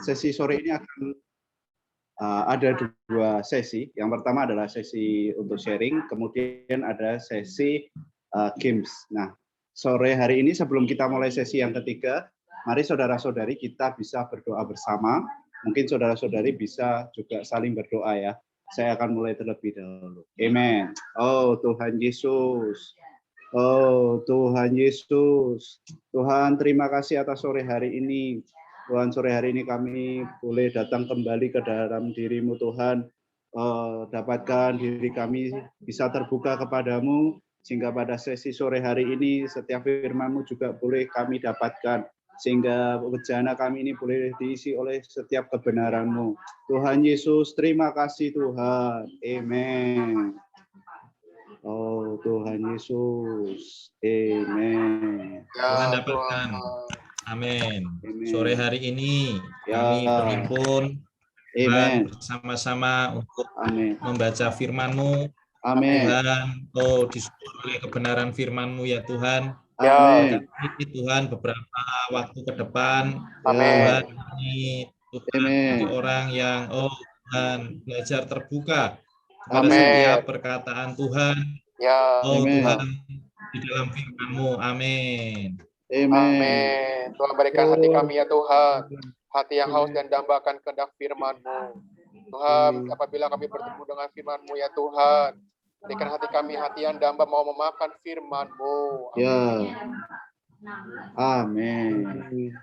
sesi sore ini akan ada 2 sesi. Yang pertama adalah sesi untuk sharing, kemudian ada sesi games. Nah, sore hari ini sebelum kita mulai sesi yang ketiga, mari saudara-saudari kita bisa berdoa bersama. Mungkin saudara-saudari bisa juga saling berdoa ya. Saya akan mulai terlebih dahulu. Amen. Oh Tuhan Yesus. Oh Tuhan Yesus. Tuhan, terima kasih atas sore hari ini. Tuhan, sore hari ini kami boleh datang kembali ke dalam diri-Mu Tuhan, dapatkan diri kami bisa terbuka kepadamu, sehingga pada sesi sore hari ini setiap firman-Mu juga boleh kami dapatkan, sehingga bejana kami ini boleh diisi oleh setiap kebenaran-Mu. Tuhan Yesus, terima kasih Tuhan. Amen. Oh Tuhan Yesus. Amen. Tuhan dapatkan. Amin. Sore hari ini kami berhimpun Tuhan bersama-sama untuk membaca firman-Mu. Amin. Tuhan, disupport oleh kebenaran firman-Mu ya Tuhan. Amin. Ini Tuhan beberapa waktu ke depan, Amin. Tuhan ini Tuhan menjadi orang yang Tuhan belajar terbuka kepada setiap perkataan Tuhan. Tuhan di dalam firman-Mu. Amin. Amin. Tuhan berikan hati kami ya Tuhan, hati yang haus dan dambakan kehendak firman-Mu. Tuhan, apabila kami bertemu dengan firman-Mu ya Tuhan, berikan hati kami hati yang damba mau memakan firman-Mu. Amin.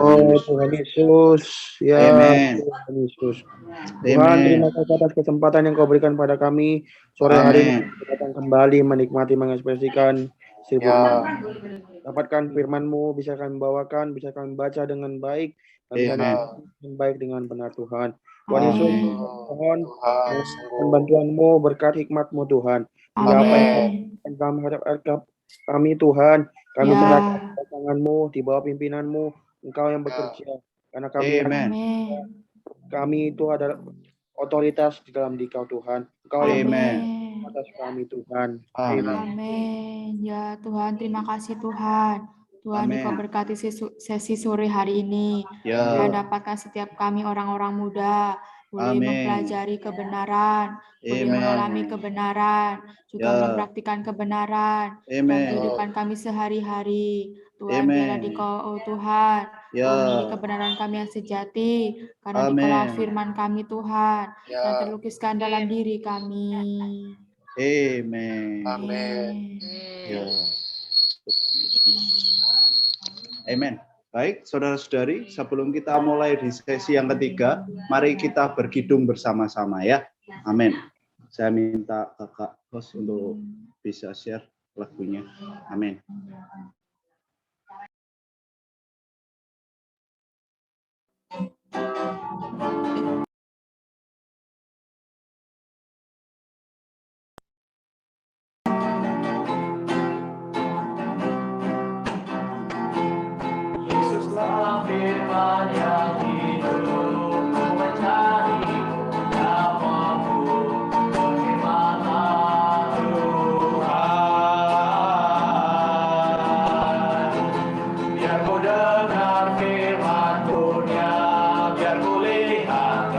Oh Tuhan Yesus, ya Tuhan Yesus. Tuhan, terima kasih atas kesempatan yang Kau berikan pada kami sore hari ini datang kembali menikmati mengekspresikan firman. Dapatkan firman-Mu, bisa kami bawakan, bisa kami baca dengan baik, dan dengan baik dengan benar Tuhan. Tuhan Yesus, mohon bantuan-Mu, berkat hikmat-Mu Tuhan. Hingga apa yang kami hadap kami Tuhan, kami serahkan di tangan-Mu, di bawah pimpinan-Mu, Engkau yang bekerja. Karena kami itu adalah otoritas di dalam Dikau Tuhan. Engkau yang atas kami Tuhan. Amin. Ya Tuhan, terima kasih Tuhan. Tuhan, Engkau berkati sesi sore hari ini. Dan dapatkan setiap kami orang-orang muda boleh mempelajari kebenaran, boleh mengalami kebenaran, juga mempraktikkan kebenaran dalam kehidupan kami sehari-hari. Tuhan, biarlah Dikau, Tuhan, ini kebenaran kami yang sejati, karena Dikaulah firman kami Tuhan, yang terlukiskan dalam diri kami. Amen. Amen. Baik, saudara-saudari, sebelum kita mulai di sesi yang ketiga, mari kita berkidung bersama-sama ya. Amin. Saya minta kakak host untuk bisa share lagunya. Amin. Firman yang hidup mencari namamu, firman Tuhan. Biar ku dengar firman dunia, biar ku lihat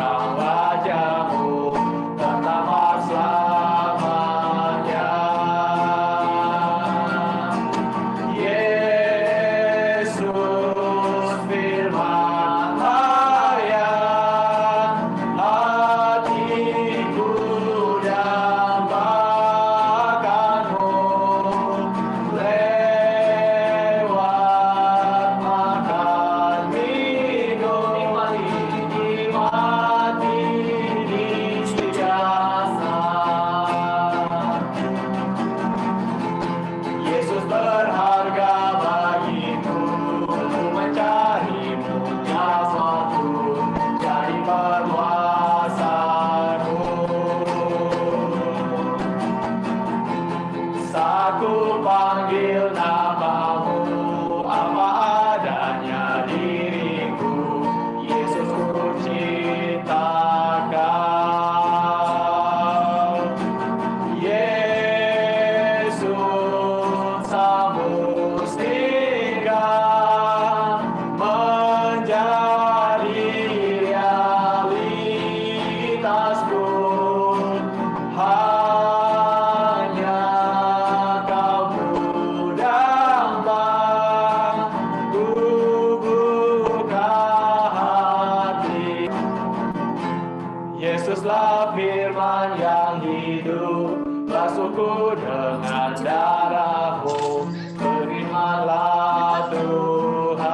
ku dengar darah-Mu, berimanlah Tuhan.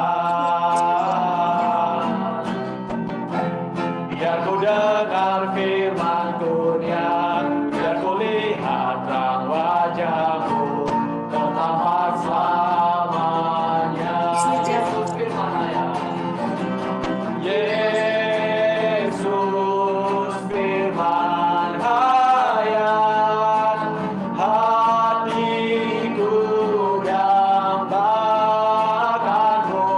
Biar ku dengar firman kurnia, biar ku lihat terang wajah-Mu, tetap selamanya. Yesus firman hayat, Yesus firman hayat, hatiku dambakan-Mu,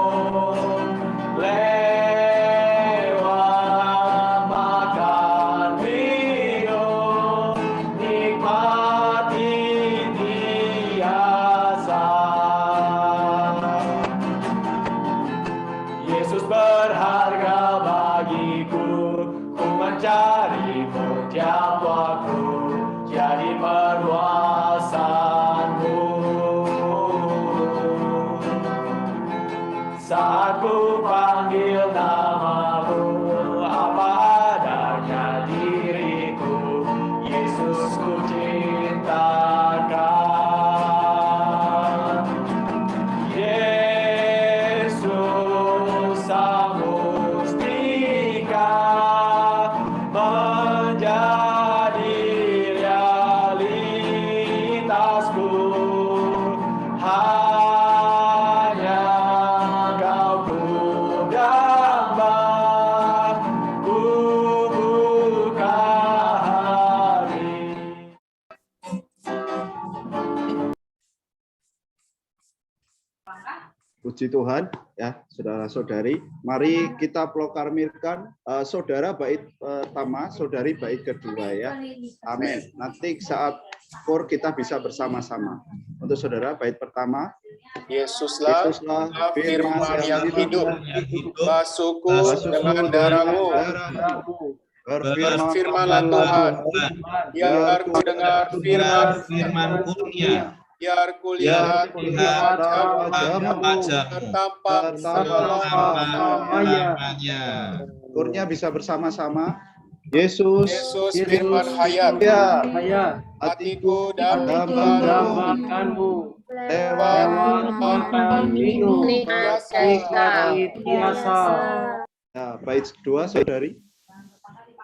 lewat makan minum, nikmati biasa. Yesus berharga bagiku, ku mencari-Mu tiap waktu, jadi perluasan-Mu. Saat ku panggil nama-Mu, apa adanya diriku, Yesus ku cintakan. Yesus Sang Mustika menjadi realitasku, hanya Kau ku damba, ku buka hati. Puji Tuhan, ya saudara-saudari. Mari kita proklamirkan saudara bait pertama, saudari bait kedua ya. Amin. Nanti saat kur kita bisa bersama-sama. Untuk saudara bait pertama, Yesuslah firman yang hidup, basuhku dengan darah-Mu. Berfirmanlah Tuhan, biar ku dengar firman kurnia, biar ku lihat wajah-Mu, tertampak selamanya. kurnya bisa bersama-sama. Yesus firman hayat, hatiku dambakan-Mu, lewat makan minum biasa. Nah, bait kedua saudari.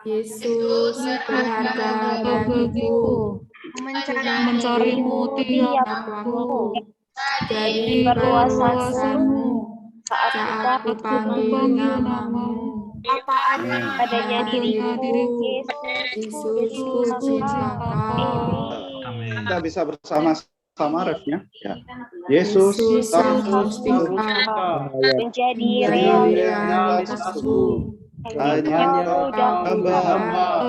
Yesus berharga bagiku, mencari-Mu tiap waktu, jadi perluasan-Mu saat ku panggil nama-Mu. Apa adanya diriku, Yesus ku cintakan. Amin. Kita bisa bersama-sama refnya. Ya. Yesus Sang Mustika menjadi realitasku, hanya hamba.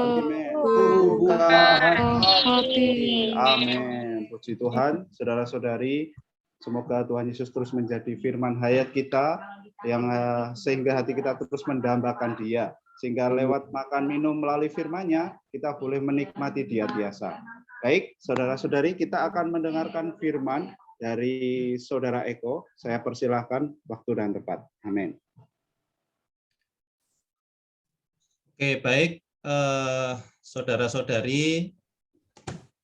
Amin. Puji Tuhan, saudara-saudari. Semoga Tuhan Yesus terus menjadi firman hayat kita, yang sehingga hati kita terus mendambakan Dia, sehingga lewat makan minum melalui firman-Nya kita boleh menikmati Dia biasa. Baik, saudara-saudari, kita akan mendengarkan firman dari Saudara Eko. Saya persilahkan waktu dan tempat. Amin. Oke, baik, saudara-saudari,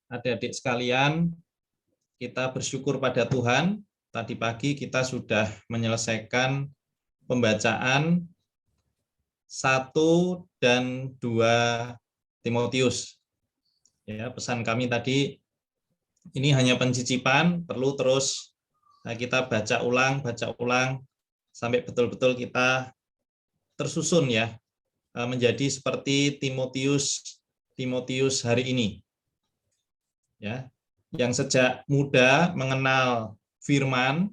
adik-adik sekalian, kita bersyukur pada Tuhan. Tadi pagi kita sudah menyelesaikan pembacaan 1 dan 2 Timotius. Ya, pesan kami tadi, ini hanya pencicipan, perlu terus kita baca ulang sampai betul-betul kita tersusun ya, menjadi seperti Timotius hari ini. Ya, yang sejak muda mengenal firman,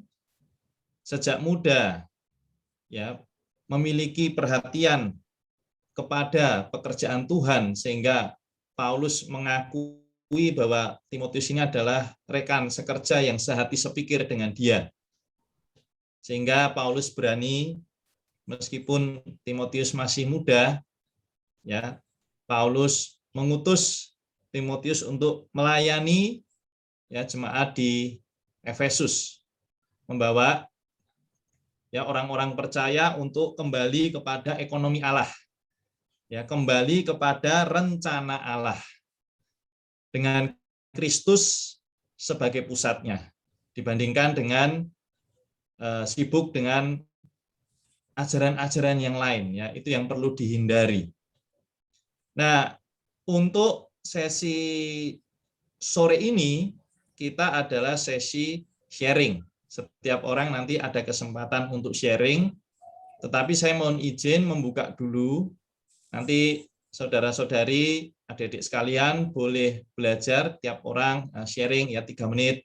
sejak muda ya memiliki perhatian kepada pekerjaan Tuhan, sehingga Paulus mengakui bahwa Timotius ini adalah rekan sekerja yang sehati sepikir dengan dia. Sehingga Paulus berani, meskipun Timotius masih muda, ya, Paulus mengutus Timotius untuk melayani ya jemaat di Efesus, membawa ya orang-orang percaya untuk kembali kepada ekonomi Allah, ya, kembali kepada rencana Allah. Dengan Kristus sebagai pusatnya dibandingkan dengan sibuk dengan ajaran-ajaran yang lain, ya, itu yang perlu dihindari. Nah, untuk sesi sore ini kita adalah sesi sharing. Setiap orang nanti ada kesempatan untuk sharing, tetapi saya mohon izin membuka dulu. Nanti saudara-saudari, adik-adik sekalian boleh belajar, tiap orang sharing ya 3 menit,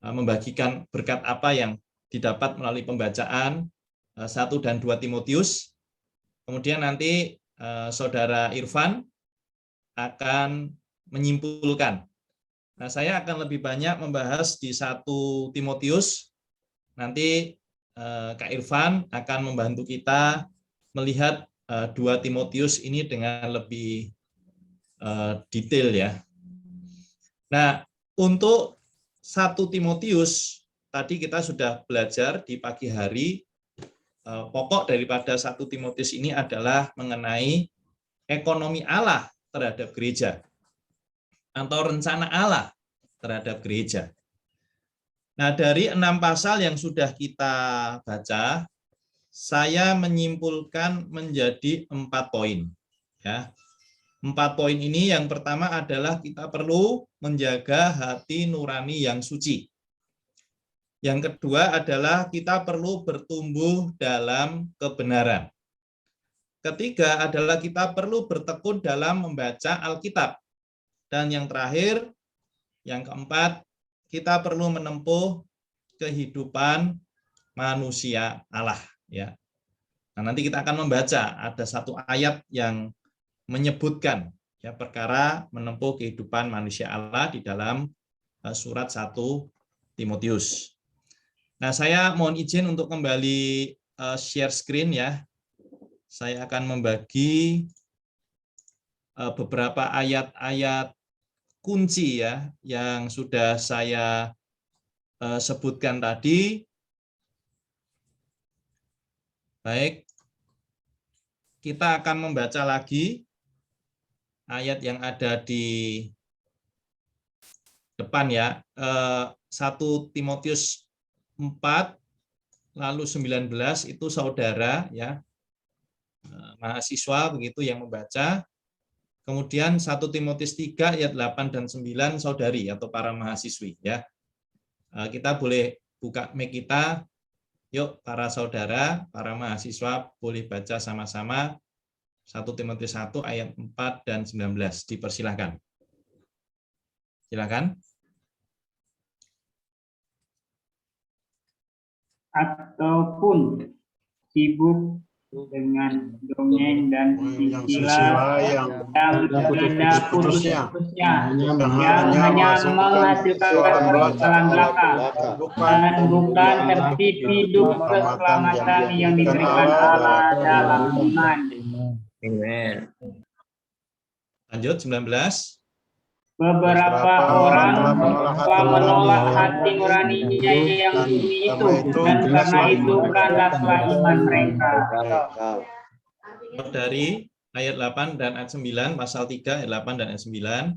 membagikan berkat apa yang didapat melalui pembacaan 1 dan 2 Timotius. Kemudian nanti saudara Irfan akan menyimpulkan. Nah, saya akan lebih banyak membahas di 1 Timotius. Nanti Kak Irfan akan membantu kita melihat 2 Timotius ini dengan lebih detail ya. Nah, untuk 1 Timotius tadi kita sudah belajar di pagi hari. Pokok daripada 1 Timotius ini adalah mengenai ekonomi Allah terhadap gereja atau rencana Allah terhadap gereja. Nah, dari 6 pasal yang sudah kita baca, saya menyimpulkan menjadi 4 poin. Ya. 4 poin ini yang pertama adalah kita perlu menjaga hati nurani yang suci. Yang kedua adalah kita perlu bertumbuh dalam kebenaran. Ketiga adalah kita perlu bertekun dalam membaca Alkitab. Dan yang terakhir, yang keempat, kita perlu menempuh kehidupan manusia Allah. Ya. Nah, nanti kita akan membaca ada 1 ayat yang menyebutkan ya perkara menempuh kehidupan manusia Allah di dalam surat 1 Timotius. Nah, saya mohon izin untuk kembali share screen ya. Saya akan membagi beberapa ayat-ayat kunci ya yang sudah saya sebutkan tadi. Baik, kita akan membaca lagi ayat yang ada di depan ya. 1 Timotius 4 lalu 19 itu saudara ya, mahasiswa begitu yang membaca. Kemudian 1 Timotius 3 ayat 8 dan 9 saudari atau para mahasiswi ya. Kita boleh buka mic kita. Yuk para saudara, para mahasiswa boleh baca sama-sama 1 Timotius 1 ayat 4 dan 19. Dipersilahkan. Silakan. Ataupun sibuk dengan dongeng dan istilah yang tidak putus-putusnya, yang hanya menghasilkan kesalahan belaka dan bukan tertib hidup keselamatan yang diberikan Allah dalam iman. Amen. Lanjut 19. Beberapa orang telah menolak hati nuraninya yang suci itu, dan karena itu kandaslah iman mereka. Dari ayat 8 dan ayat 9, pasal 3 ayat 8 dan ayat 9.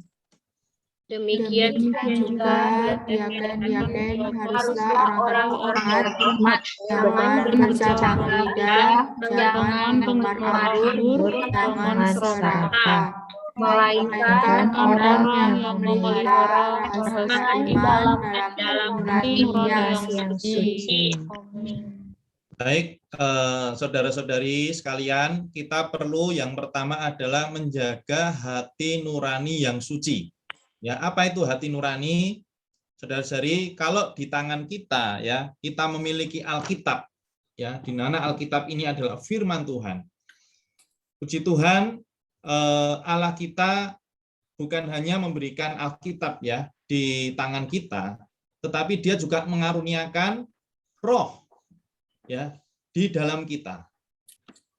Demikian juga diaken haruslah orang terhormat, jangan bercabang lidah, jangan penggemar anggur, jangan serakah, melainkan orang yang memelihara rahasia iman dalam hati yang suci. Baik, saudara-saudari sekalian, kita perlu yang pertama adalah menjaga hati nurani yang suci. Ya, apa itu hati nurani? Saudara-saudari, kalau di tangan kita ya, kita memiliki Alkitab ya, di mana Alkitab ini adalah firman Tuhan. Puji Tuhan, Allah kita bukan hanya memberikan Alkitab ya di tangan kita, tetapi Dia juga mengaruniakan roh ya di dalam kita.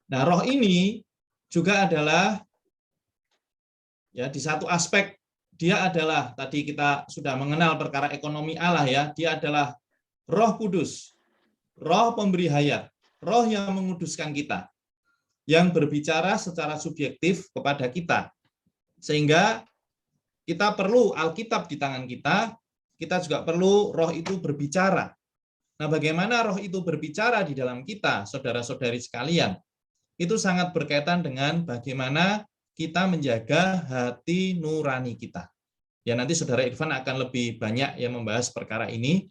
Nah, roh ini juga adalah ya di satu aspek dia adalah, tadi kita sudah mengenal perkara ekonomi Allah ya, dia adalah Roh Kudus, roh pemberi hayat, roh yang menguduskan kita, yang berbicara secara subjektif kepada kita. Sehingga kita perlu Alkitab di tangan kita juga perlu Roh itu berbicara. Nah, bagaimana Roh itu berbicara di dalam kita, saudara-saudari sekalian, itu sangat berkaitan dengan bagaimana kita menjaga hati nurani kita. Ya, nanti Saudara Irfan akan lebih banyak yang membahas perkara ini.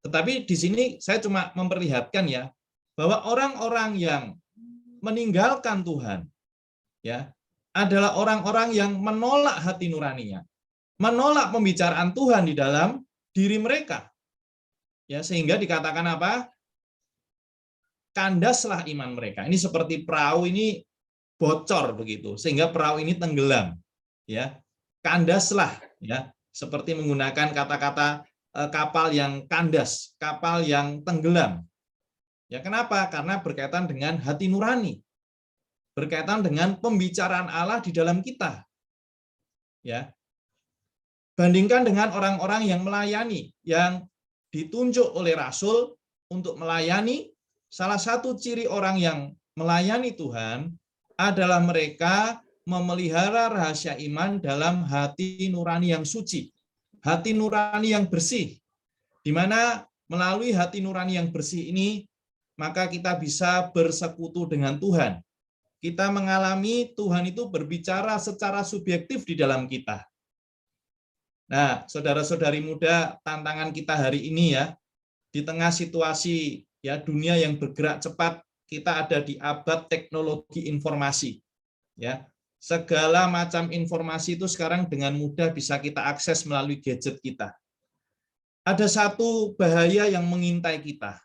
Tetapi di sini saya cuma memperlihatkan ya, bahwa orang-orang yang meninggalkan Tuhan, ya, adalah orang-orang yang menolak hati nuraninya, menolak pembicaraan Tuhan di dalam diri mereka. Ya, sehingga dikatakan apa? Kandaslah iman mereka. Ini seperti perahu ini bocor begitu, sehingga perahu ini tenggelam. Ya, kandaslah, ya, seperti menggunakan kata-kata kapal yang kandas, kapal yang tenggelam. Ya, kenapa? Karena berkaitan dengan hati nurani, berkaitan dengan pembicaraan Allah di dalam kita. Ya, bandingkan dengan orang-orang yang melayani, yang ditunjuk oleh Rasul untuk melayani. Salah satu ciri orang yang melayani Tuhan adalah mereka memelihara rahasia iman dalam hati nurani yang suci, hati nurani yang bersih, di mana melalui hati nurani yang bersih ini, maka kita bisa bersekutu dengan Tuhan. Kita mengalami Tuhan itu berbicara secara subjektif di dalam kita. Nah, saudara-saudari muda, tantangan kita hari ini ya, di tengah situasi ya dunia yang bergerak cepat, kita ada di abad teknologi informasi. Ya, segala macam informasi itu sekarang dengan mudah bisa kita akses melalui gadget kita. Ada satu bahaya yang mengintai kita,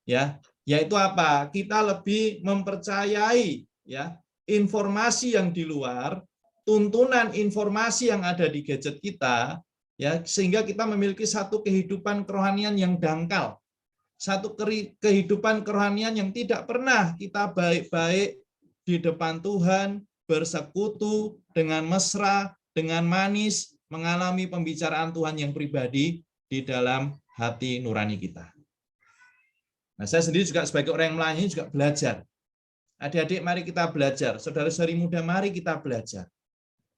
ya, yaitu apa? Kita lebih mempercayai ya informasi yang di luar, tuntunan informasi yang ada di gadget kita, ya, sehingga kita memiliki satu kehidupan kerohanian yang dangkal. Satu kehidupan kerohanian yang tidak pernah kita baik-baik di depan Tuhan, bersekutu dengan mesra, dengan manis, mengalami pembicaraan Tuhan yang pribadi di dalam hati nurani kita. Nah, saya sendiri juga sebagai orang yang melayani juga belajar. Adik-adik, mari kita belajar. Saudara-saudari muda, mari kita belajar.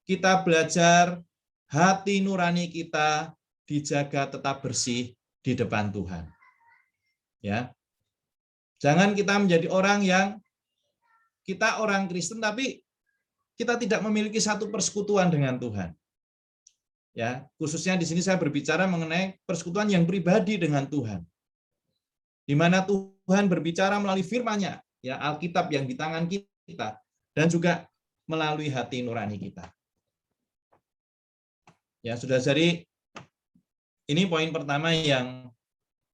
Kita belajar hati nurani kita dijaga tetap bersih di depan Tuhan. Ya, jangan kita menjadi orang yang kita orang Kristen tapi kita tidak memiliki satu persekutuan dengan Tuhan. Ya, khususnya di sini saya berbicara mengenai persekutuan yang pribadi dengan Tuhan, di mana Tuhan berbicara melalui firman-Nya, ya, Alkitab yang di tangan kita, dan juga melalui hati nurani kita. Ya, saudara-saudari, ini poin pertama yang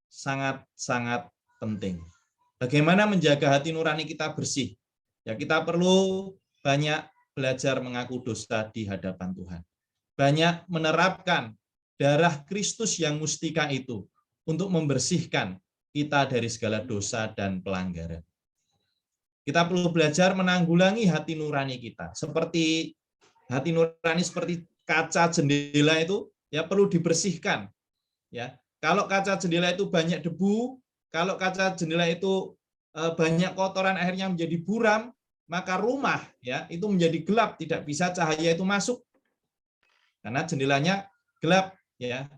sangat-sangat penting. Bagaimana menjaga hati nurani kita bersih? Ya, kita perlu banyak belajar mengaku dosa di hadapan Tuhan. Banyak menerapkan darah Kristus yang mustika itu untuk membersihkan kita dari segala dosa dan pelanggaran. Kita perlu belajar menanggulangi hati nurani kita. Seperti hati nurani seperti kaca jendela itu ya perlu dibersihkan. Ya. Kalau kaca jendela itu banyak debu, kalau kaca jendela itu banyak kotoran akhirnya menjadi buram, maka rumah ya itu menjadi gelap, tidak bisa cahaya itu masuk. Karena jendelanya gelap ya.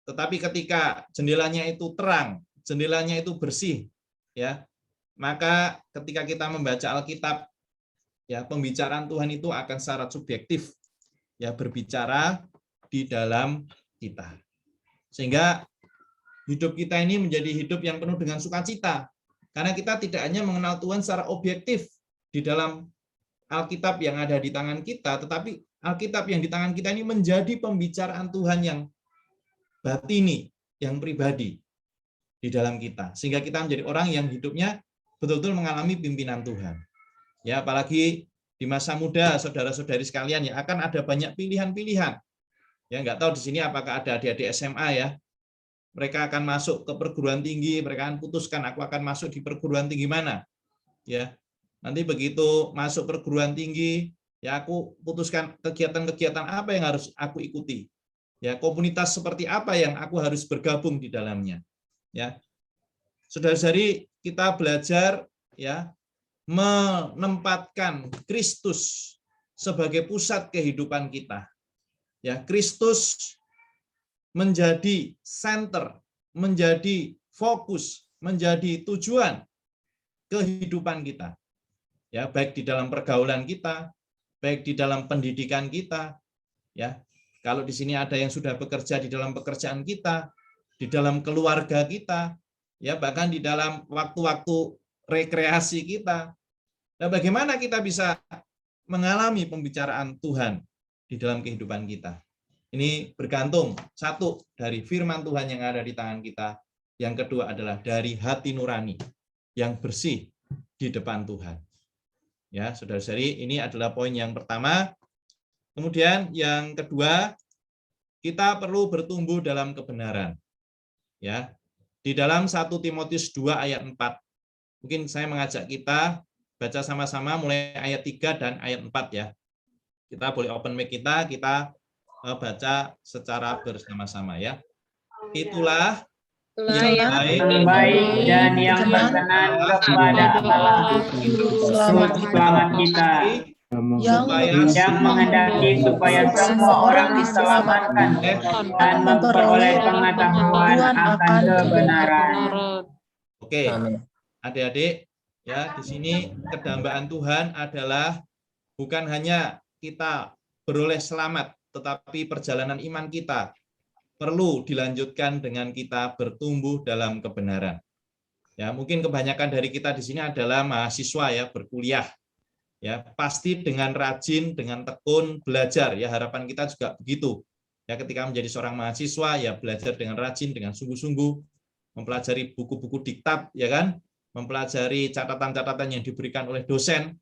Tetapi ketika jendelanya itu terang, jendelanya itu bersih ya, maka ketika kita membaca Alkitab ya, pembicaraan Tuhan itu akan secara subjektif ya berbicara di dalam kita. Sehingga hidup kita ini menjadi hidup yang penuh dengan sukacita. Karena kita tidak hanya mengenal Tuhan secara objektif di dalam Alkitab yang ada di tangan kita, tetapi Alkitab yang di tangan kita ini menjadi pembicaraan Tuhan yang batini, yang pribadi di dalam kita. Sehingga kita menjadi orang yang hidupnya betul-betul mengalami pimpinan Tuhan. Ya, apalagi di masa muda, saudara-saudari sekalian, ya akan ada banyak pilihan-pilihan. Ya, nggak tahu di sini apakah ada adik-adik SMA ya. Mereka akan masuk ke perguruan tinggi, mereka akan putuskan aku akan masuk di perguruan tinggi mana. Ya. Nanti begitu masuk perguruan tinggi, ya aku putuskan kegiatan-kegiatan apa yang harus aku ikuti. Ya, komunitas seperti apa yang aku harus bergabung di dalamnya. Ya. Saudara-saudari, kita belajar ya menempatkan Kristus sebagai pusat kehidupan kita. ya Kristus menjadi center, menjadi fokus, menjadi tujuan kehidupan kita. Ya, baik di dalam pergaulan kita, baik di dalam pendidikan kita, ya. Kalau di sini ada yang sudah bekerja di dalam pekerjaan kita, di dalam keluarga kita, ya bahkan di dalam waktu-waktu rekreasi kita. Nah, bagaimana kita bisa mengalami pembicaraan Tuhan di dalam kehidupan kita? Ini bergantung, satu, dari firman Tuhan yang ada di tangan kita. Yang kedua adalah dari hati nurani yang bersih di depan Tuhan. Ya, saudara-saudari, ini adalah poin yang pertama. Kemudian yang kedua, kita perlu bertumbuh dalam kebenaran. Ya, di dalam 1 Timotius 2 ayat 4. Mungkin saya mengajak kita baca sama-sama mulai ayat 3 dan ayat 4 ya. Kita boleh open mic kita baca secara bersama-sama ya. Itulah yang baik dan yang berkenan kepada Allah selamat kita, yang menghendaki supaya semua orang diselamatkan dan memperoleh pengetahuan akan kebenaran. Oke, adik-adik, ya di sini kedambaan Tuhan adalah bukan hanya kita beroleh selamat, tetapi perjalanan iman kita perlu dilanjutkan dengan kita bertumbuh dalam kebenaran. Ya, mungkin kebanyakan dari kita di sini adalah mahasiswa ya, berkuliah. Ya, pasti dengan rajin, dengan tekun belajar ya, harapan kita juga begitu. Ya, ketika menjadi seorang mahasiswa ya belajar dengan rajin, dengan sungguh-sungguh, mempelajari buku-buku diktat ya kan, mempelajari catatan-catatan yang diberikan oleh dosen.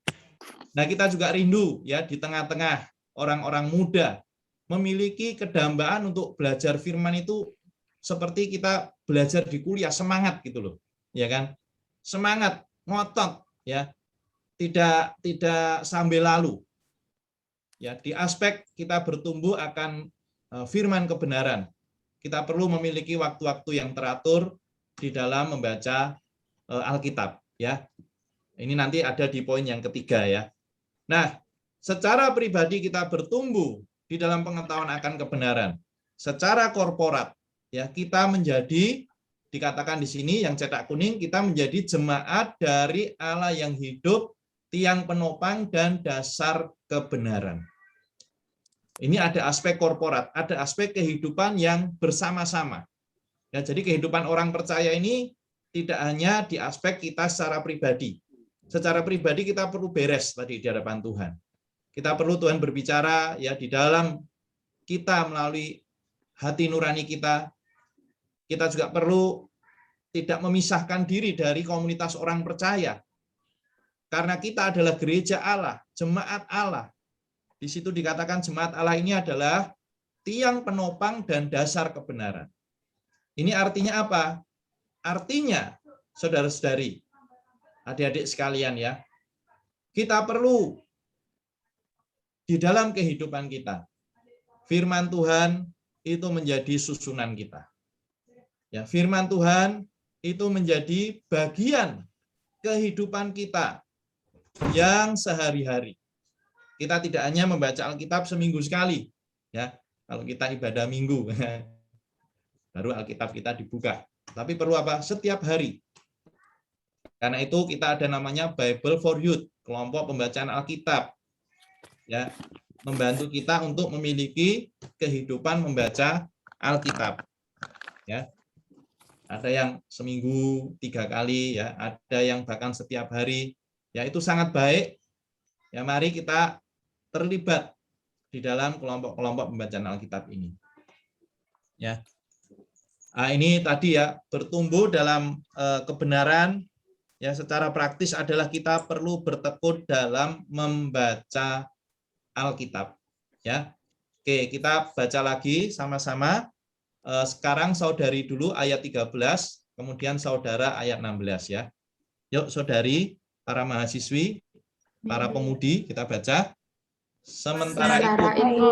Nah, kita juga rindu ya di tengah-tengah orang-orang muda memiliki kedambaan untuk belajar firman itu seperti kita belajar di kuliah, semangat gitu loh. Ya kan? Semangat, ngotot ya. Tidak sambil lalu. Ya, di aspek kita bertumbuh akan firman kebenaran. Kita perlu memiliki waktu-waktu yang teratur di dalam membaca Alkitab ya. Ini nanti ada di poin yang ketiga ya. Nah, secara pribadi kita bertumbuh di dalam pengetahuan akan kebenaran. Secara korporat, ya kita menjadi, dikatakan di sini yang cetak kuning, kita menjadi jemaat dari Allah yang hidup, tiang penopang dan dasar kebenaran. Ini ada aspek korporat, ada aspek kehidupan yang bersama-sama. Ya, jadi kehidupan orang percaya ini tidak hanya di aspek kita secara pribadi. Secara pribadi kita perlu beres tadi di hadapan Tuhan. Kita perlu Tuhan berbicara ya di dalam kita melalui hati nurani kita. Kita juga perlu tidak memisahkan diri dari komunitas orang percaya. Karena kita adalah gereja Allah, jemaat Allah. Di situ dikatakan jemaat Allah ini adalah tiang penopang dan dasar kebenaran. Ini artinya apa? Artinya, saudara-saudari, adik-adik sekalian ya, kita perlu di dalam kehidupan kita, firman Tuhan itu menjadi susunan kita. Ya, firman Tuhan itu menjadi bagian kehidupan kita yang sehari-hari. Kita tidak hanya membaca Alkitab seminggu sekali, ya. Kalau kita ibadah minggu, baru Alkitab kita dibuka. Tapi perlu apa? Setiap hari. Karena itu kita ada namanya Bible for Youth, kelompok pembacaan Alkitab. Ya, membantu kita untuk memiliki kehidupan membaca Alkitab. Ya, ada yang seminggu 3 kali, ya, ada yang bahkan setiap hari. Ya, itu sangat baik. Ya, mari kita terlibat di dalam kelompok-kelompok pembacaan Alkitab ini. Ya, nah, ini tadi ya bertumbuh dalam kebenaran. Ya, secara praktis adalah kita perlu bertekun dalam membaca Alkitab. Ya, oke, kita baca lagi sama-sama. Sekarang saudari dulu ayat 13, kemudian saudara ayat 16 ya. Yuk saudari, para mahasiswi, para pemudi, kita baca. Sementara itu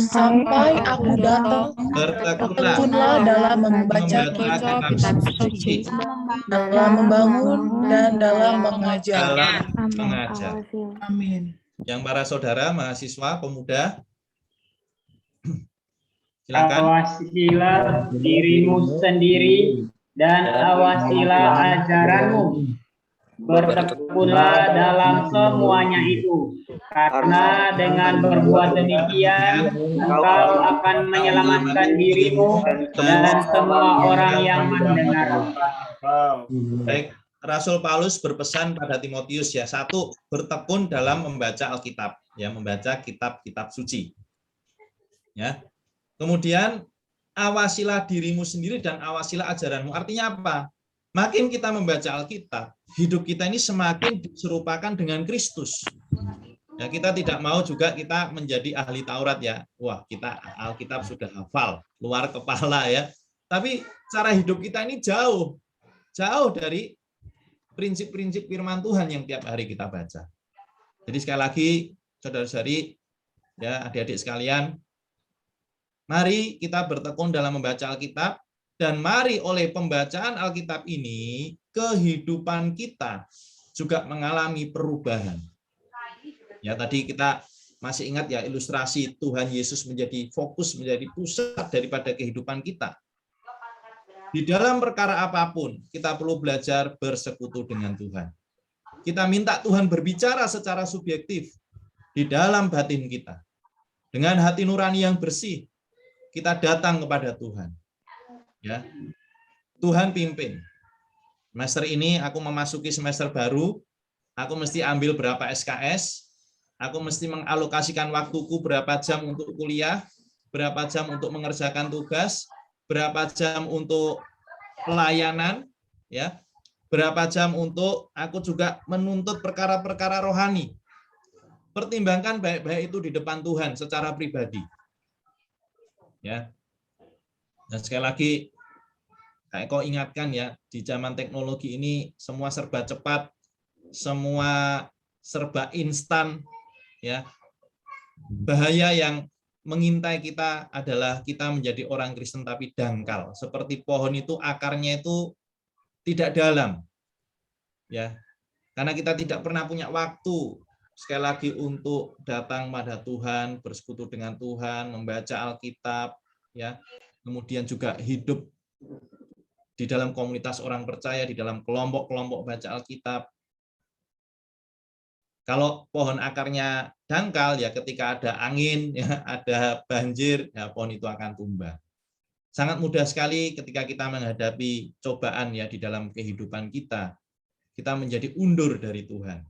sampai aku datang, bertekunlah dalam membaca kitab suci, dalam membangun dan dalam mengajar. Amin. Yang para saudara mahasiswa pemuda, Silakan. Awasilah dirimu sendiri dan awasilah ajaranmu. Bertekunlah dalam semuanya itu, karena dengan berbuat demikian engkau akan menyelamatkan dirimu dan semua orang yang mendengar. Baik, Rasul Paulus berpesan pada Timotius ya, satu, bertekun dalam membaca Alkitab, ya, membaca kitab-kitab suci. Ya. Kemudian awasilah dirimu sendiri dan awasilah ajaranmu. Artinya apa? Makin kita membaca Alkitab, hidup kita ini semakin diserupakan dengan Kristus. Ya, kita tidak mau juga kita menjadi ahli Taurat ya. Wah, kita Alkitab sudah hafal, luar kepala ya. Tapi cara hidup kita ini jauh dari prinsip-prinsip firman Tuhan yang tiap hari kita baca. Jadi sekali lagi, saudara-saudari, ya adik-adik sekalian, mari kita bertekun dalam membaca Alkitab. Dan mari oleh pembacaan Alkitab ini, kehidupan kita juga mengalami perubahan. Ya, tadi kita masih ingat ya ilustrasi Tuhan Yesus menjadi fokus, menjadi pusat daripada kehidupan kita. Di dalam perkara apapun, kita perlu belajar bersekutu dengan Tuhan. Kita minta Tuhan berbicara secara subjektif di dalam batin kita. Dengan hati nurani yang bersih, kita datang kepada Tuhan. Ya, Tuhan pimpin. Semester ini aku memasuki semester baru, aku mesti ambil berapa SKS, aku mesti mengalokasikan waktuku berapa jam untuk kuliah, berapa jam untuk mengerjakan tugas, berapa jam untuk pelayanan, ya, berapa jam untuk aku juga menuntut perkara-perkara rohani. Pertimbangkan baik-baik itu di depan Tuhan secara pribadi. Ya. Dan sekali lagi, kayak kau ingatkan ya, di zaman teknologi ini semua serba cepat, semua serba instan, ya. Bahaya yang mengintai kita adalah kita menjadi orang Kristen tapi dangkal. Seperti pohon itu akarnya itu tidak dalam, ya. Karena kita tidak pernah punya waktu sekali lagi untuk datang pada Tuhan, bersekutu dengan Tuhan, membaca Alkitab, ya. Kemudian juga hidup di dalam komunitas orang percaya, di dalam kelompok-kelompok baca Alkitab. Kalau pohon akarnya dangkal, ya ketika ada angin, ya ada banjir, ya pohon itu akan tumbang. Sangat mudah sekali ketika kita menghadapi cobaan ya di dalam kehidupan kita menjadi undur dari Tuhan.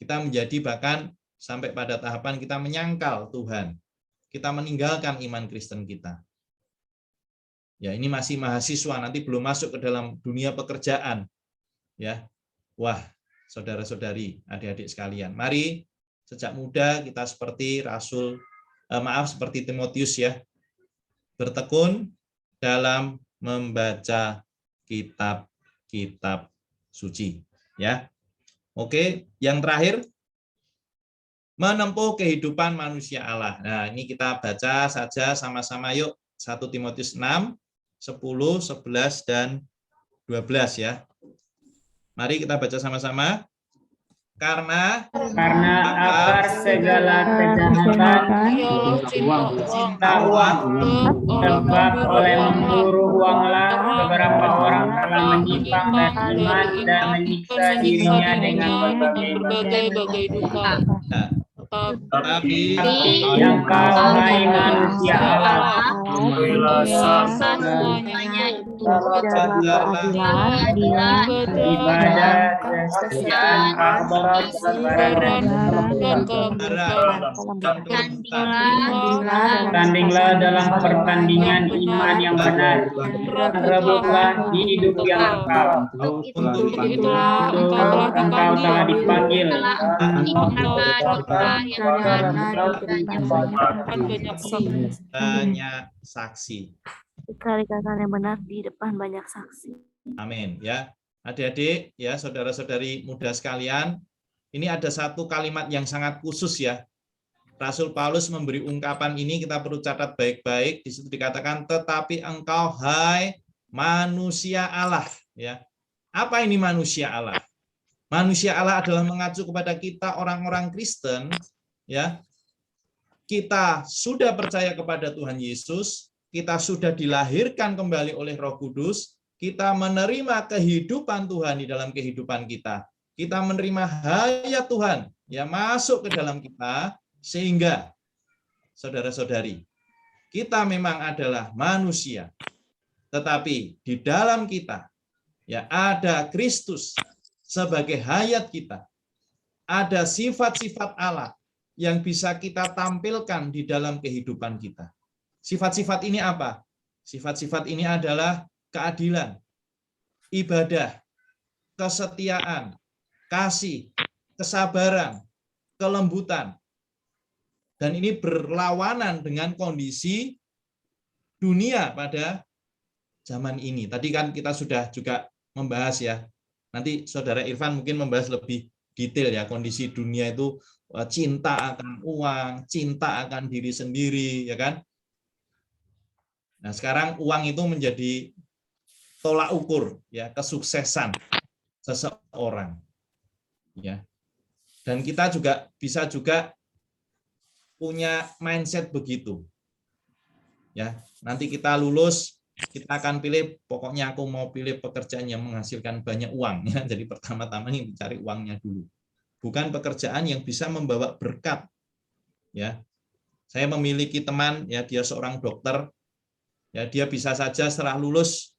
Kita menjadi bahkan sampai pada tahapan kita menyangkal Tuhan. Kita meninggalkan iman Kristen kita. Ya, ini masih mahasiswa, nanti belum masuk ke dalam dunia pekerjaan. Ya. Wah, saudara-saudari, adik-adik sekalian, mari sejak muda kita seperti seperti Timotius ya. Bertekun dalam membaca kitab-kitab suci, ya. Oke, yang terakhir menempuh kehidupan manusia Allah. Nah, ini kita baca saja sama-sama yuk. 1 Timotius 6 10, 11, dan 12 ya. Mari kita baca sama-sama. Karena akar segala kejahatan cinta uang, sebab oleh memburu uanglah beberapa orang telah menyimpang dari iman dan menyiksa dirinya dengan berbagai duka. Tapi yang kau hai manusia Allah, ibadah, kesetiaan, kesabaran, tandinglah dalam pertandingan iman yang benar, rebutlah hidup yang kekal. Untuk engkau telah dipanggil. Banyak saksi. Dikatakan yang benar di depan banyak saksi. Amin ya. Adik-adik ya, saudara-saudari muda sekalian, ini ada satu kalimat yang sangat khusus ya. Rasul Paulus memberi ungkapan ini, kita perlu catat baik-baik. Di situ dikatakan, tetapi engkau hai manusia Allah ya. Apa ini manusia Allah? Manusia Allah adalah mengacu kepada kita orang-orang Kristen ya. kita sudah percaya kepada Tuhan Yesus, kita sudah dilahirkan kembali oleh Roh Kudus, kita menerima kehidupan Tuhan di dalam kehidupan kita. Kita menerima hayat Tuhan yang masuk ke dalam kita, sehingga saudara-saudari, kita memang adalah manusia, tetapi di dalam kita ya ada Kristus sebagai hayat kita. Ada sifat-sifat Allah yang bisa kita tampilkan di dalam kehidupan kita. Sifat-sifat ini apa? Sifat-sifat ini adalah keadilan, ibadah, kesetiaan, kasih, kesabaran, kelembutan. Dan ini berlawanan dengan kondisi dunia pada zaman ini. Tadi kan kita sudah juga membahas ya. Nanti Saudara Irfan mungkin membahas lebih detail ya, kondisi dunia itu cinta akan uang, cinta akan diri sendiri, ya kan? Nah, sekarang uang itu menjadi tolak ukur ya kesuksesan seseorang. Ya. Dan kita juga bisa juga punya mindset begitu. Ya, nanti kita lulus, kita akan pilih, pokoknya aku mau pilih pekerjaan yang menghasilkan banyak uang ya. Jadi pertama-tama ini cari uangnya dulu. Bukan pekerjaan yang bisa membawa berkat. Ya. Saya memiliki teman ya, dia seorang dokter. Ya, dia bisa saja setelah lulus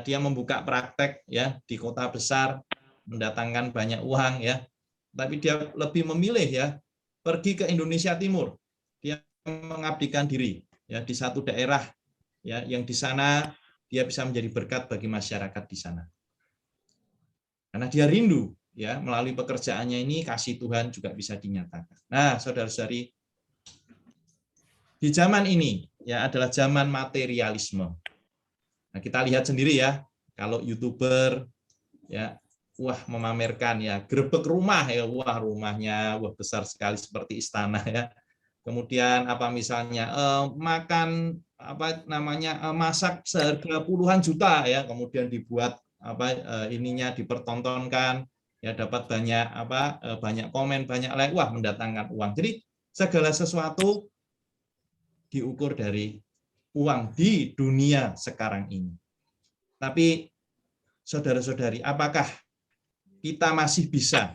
dia membuka praktek ya di kota besar, mendatangkan banyak uang ya. Tapi dia lebih memilih ya pergi ke Indonesia Timur. Dia mengabdikan diri ya di satu daerah ya yang di sana dia bisa menjadi berkat bagi masyarakat di sana. Karena dia rindu ya melalui pekerjaannya ini kasih Tuhan juga bisa dinyatakan. Nah, saudara-saudari, di zaman ini ya adalah zaman materialisme. Nah, kita lihat sendiri ya, kalau YouTuber ya wah memamerkan ya gerbek rumah ya, wah rumahnya wah besar sekali seperti istana ya. Kemudian apa misalnya makan apa namanya masak seharga puluhan juta ya, kemudian dibuat apa ininya dipertontonkan ya, dapat banyak apa banyak komen, banyak like, wah mendatangkan uang. Jadi segala sesuatu diukur dari uang di dunia sekarang ini. Tapi saudara-saudari, apakah kita masih bisa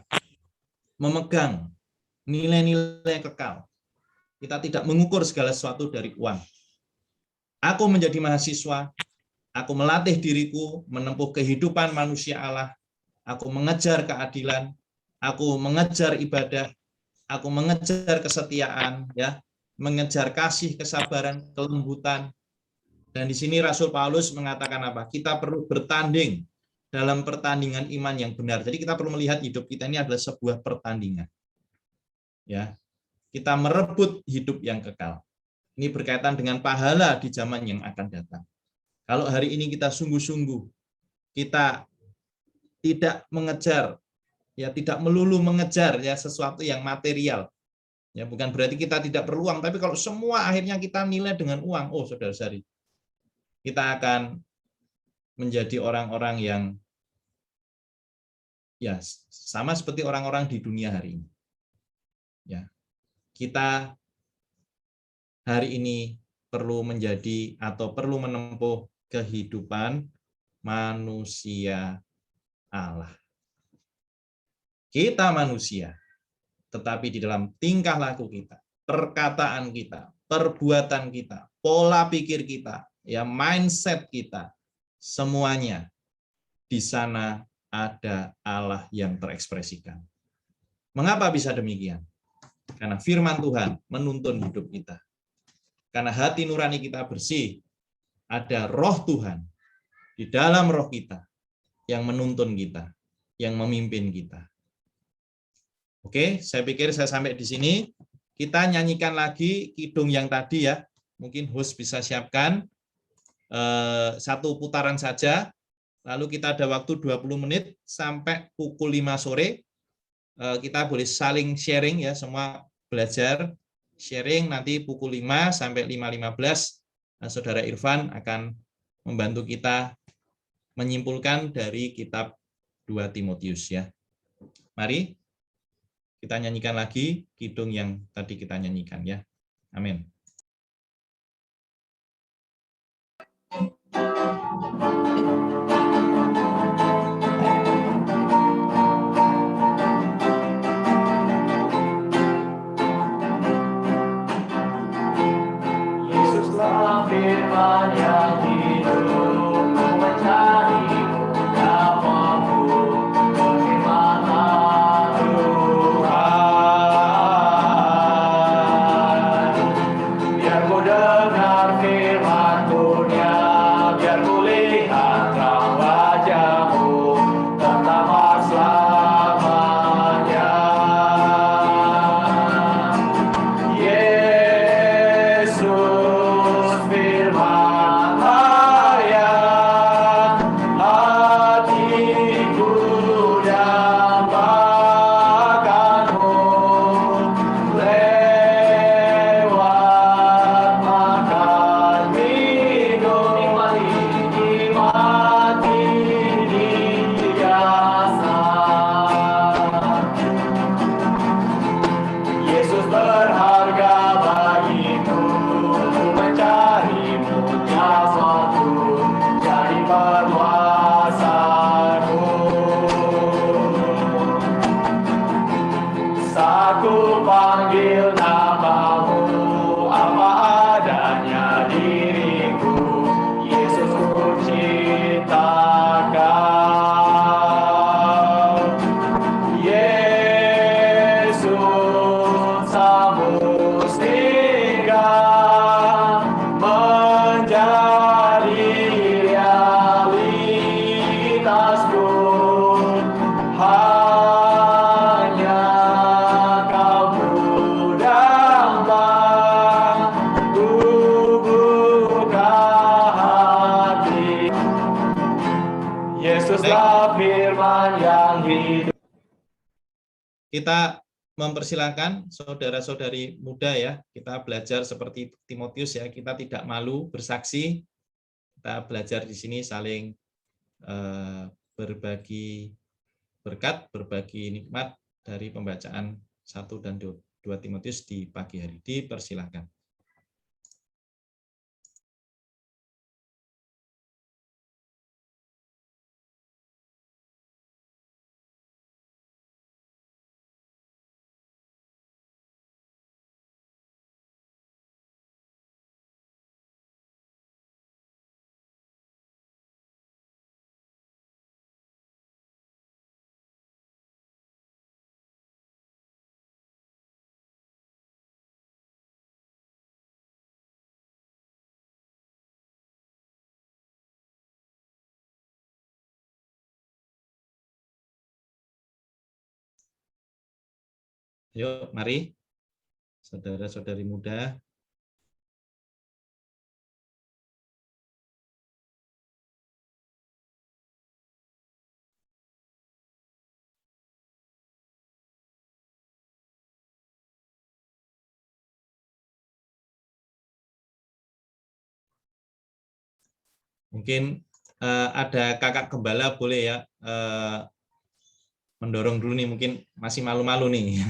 memegang nilai-nilai kekal? Kita tidak mengukur segala sesuatu dari uang. Aku menjadi mahasiswa, aku melatih diriku menempuh kehidupan manusia Allah, aku mengejar keadilan, aku mengejar ibadah, aku mengejar kesetiaan, ya, mengejar kasih, kesabaran, kelembutan. Dan di sini Rasul Paulus mengatakan apa? Kita perlu bertanding dalam pertandingan iman yang benar. Jadi kita perlu melihat hidup kita ini adalah sebuah pertandingan. Ya, kita merebut hidup yang kekal. Ini berkaitan dengan pahala di zaman yang akan datang. Kalau hari ini kita sungguh-sungguh, kita tidak mengejar, ya tidak melulu mengejar ya sesuatu yang material. Ya, bukan berarti kita tidak perlu uang, tapi kalau semua akhirnya kita nilai dengan uang, oh saudara-saudari, kita akan menjadi orang-orang yang ya sama seperti orang-orang di dunia hari ini. Ya, kita hari ini perlu menjadi atau perlu menempuh kehidupan manusia Allah. Kita manusia, tetapi di dalam tingkah laku kita, perkataan kita, perbuatan kita, pola pikir kita, ya mindset kita, semuanya di sana ada Allah yang terekspresikan. Mengapa bisa demikian? Karena firman Tuhan menuntun hidup kita. Karena hati nurani kita bersih, ada roh Tuhan di dalam roh kita yang menuntun kita, yang memimpin kita. Oke, saya pikir saya sampai di sini. Kita nyanyikan lagi kidung yang tadi ya. Mungkin host bisa siapkan satu putaran saja. Lalu kita ada waktu 20 menit sampai pukul 5 sore. Kita boleh saling sharing ya, semua belajar sharing. Nanti pukul 5 sampai 5.15 Saudara Irfan akan membantu kita menyimpulkan dari kitab 2 Timotius ya. Mari kita nyanyikan lagi kidung yang tadi kita nyanyikan ya. Amin. Yesuslah firman yang hidup, mencarimu namamu, firmanlah Tuhan. Biar ku dengar firman-Nya, biar ku lihat terang wajah-Mu, pertama selamanya. Yesus firman-Nya yang hatiku dambakanmu, lewat makan minum nikmati biasa. Yesus berharga bagiku, mencarimu jasadu, jadi perluasanmu. Saat ku panggil namamu, apa adanya diriku, Yesus ku cinta kau. Yesus semestinya menjadi realitasku, hanya kau ku damba, ku buka hati. Yesuslah firman yang hidup. Kita mempersilahkan saudara-saudari muda ya, kita belajar seperti Timotius ya, kita tidak malu bersaksi, kita belajar di sini saling berbagi berkat, berbagi nikmat dari pembacaan 1 dan 2 Timotius di pagi hari. Dipersilahkan. Yuk, mari saudara-saudari muda. Mungkin ada kakak gembala boleh ya mendorong dulu nih, mungkin masih malu-malu nih.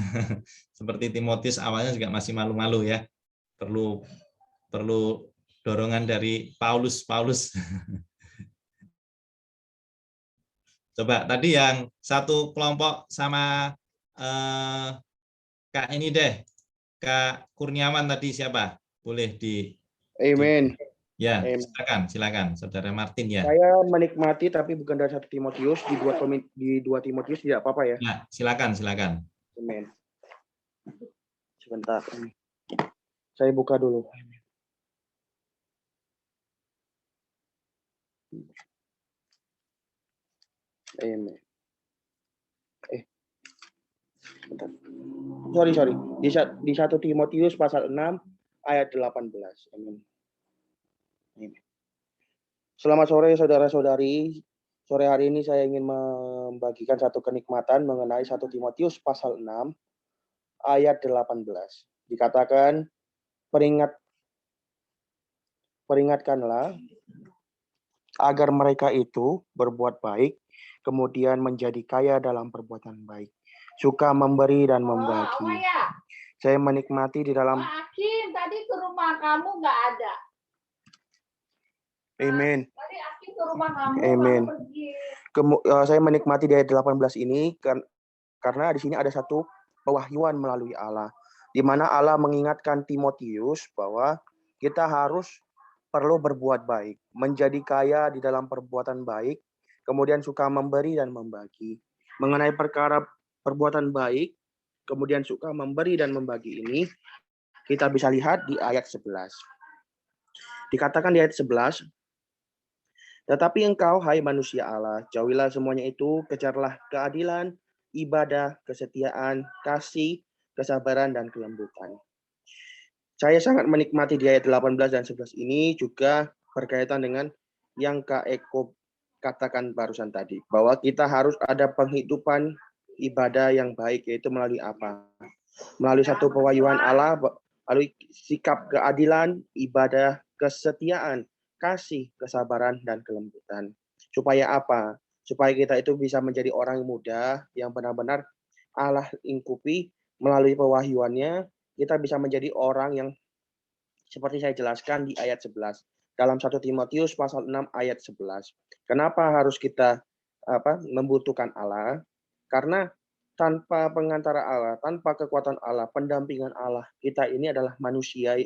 Seperti Timotius awalnya juga masih malu-malu ya. Perlu dorongan dari Paulus. Coba tadi yang satu kelompok sama Kak ini deh, Kak Kurniawan tadi siapa? Boleh di. Amin. Ya, silakan, Saudara Martin ya. Saya menikmati tapi bukan dari 1 Timotius, di 2 Timotius tidak apa-apa ya. Ya, silakan. Amin. Sebentar. Saya buka dulu. Amin. Bentar. Sorry. Di 1 Timotius pasal 6 ayat 18. Amin. Selamat sore saudara-saudari. Sore hari ini saya ingin membagikan satu kenikmatan mengenai 1 Timotius pasal 6 ayat 18. Dikatakan, peringatkanlah agar mereka itu berbuat baik, kemudian menjadi kaya dalam perbuatan baik, suka memberi dan membagi. Saya menikmati di dalam. Akin, tadi ke rumah kamu nggak ada. Amin. Tadi Akin ke rumah kamu, Amin. kamu pergi. Saya menikmati di ayat 18 ini karena di sini ada satu pewahyuan melalui Allah, di mana Allah mengingatkan Timotius bahwa kita harus perlu berbuat baik, menjadi kaya di dalam perbuatan baik, kemudian suka memberi dan membagi. Mengenai perkara perbuatan baik, kemudian suka memberi dan membagi ini, kita bisa lihat di ayat 11. Dikatakan di ayat 11, tetapi engkau, hai manusia Allah, jauhilah semuanya itu, kejarlah keadilan, ibadah, kesetiaan, kasih, kesabaran, dan kelembutan. Saya sangat menikmati di ayat 18 dan 11 ini juga berkaitan dengan yang Kak Eko katakan barusan tadi, bahwa kita harus ada penghidupan ibadah yang baik, yaitu melalui apa? Melalui satu pewahyuan Allah, melalui sikap keadilan, ibadah, kesetiaan, kasih, kesabaran, dan kelembutan. Supaya apa? Supaya kita itu bisa menjadi orang muda yang benar-benar Allah lingkupi melalui pewahyuannya, kita bisa menjadi orang yang seperti saya jelaskan di ayat 11. Dalam 1 Timotius pasal 6 ayat 11. Kenapa harus kita membutuhkan Allah? Karena tanpa pengantara Allah, tanpa kekuatan Allah, pendampingan Allah, kita ini adalah manusia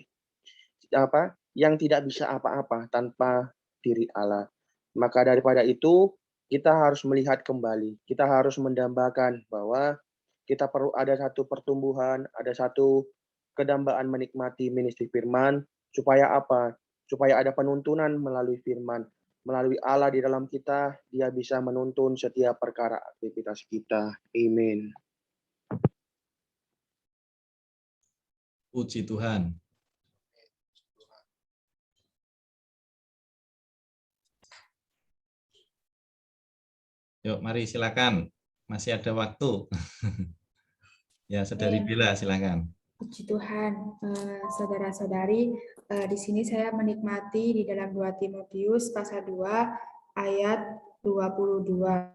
yang tidak bisa apa-apa tanpa diri Allah. Maka daripada itu, kita harus melihat kembali. Kita harus mendambakan bahwa kita perlu ada satu pertumbuhan, ada satu kedambaan menikmati ministry firman, supaya apa? Supaya ada penuntunan melalui firman. Melalui Allah di dalam kita, Dia bisa menuntun setiap perkara aktivitas kita. Amin. Puji Tuhan. Yuk, mari silakan. Masih ada waktu. Ya, Saudari Bila, silakan. Puji Tuhan, saudara-saudari, di sini saya menikmati di dalam 2 Timotius pasal 2 ayat 22.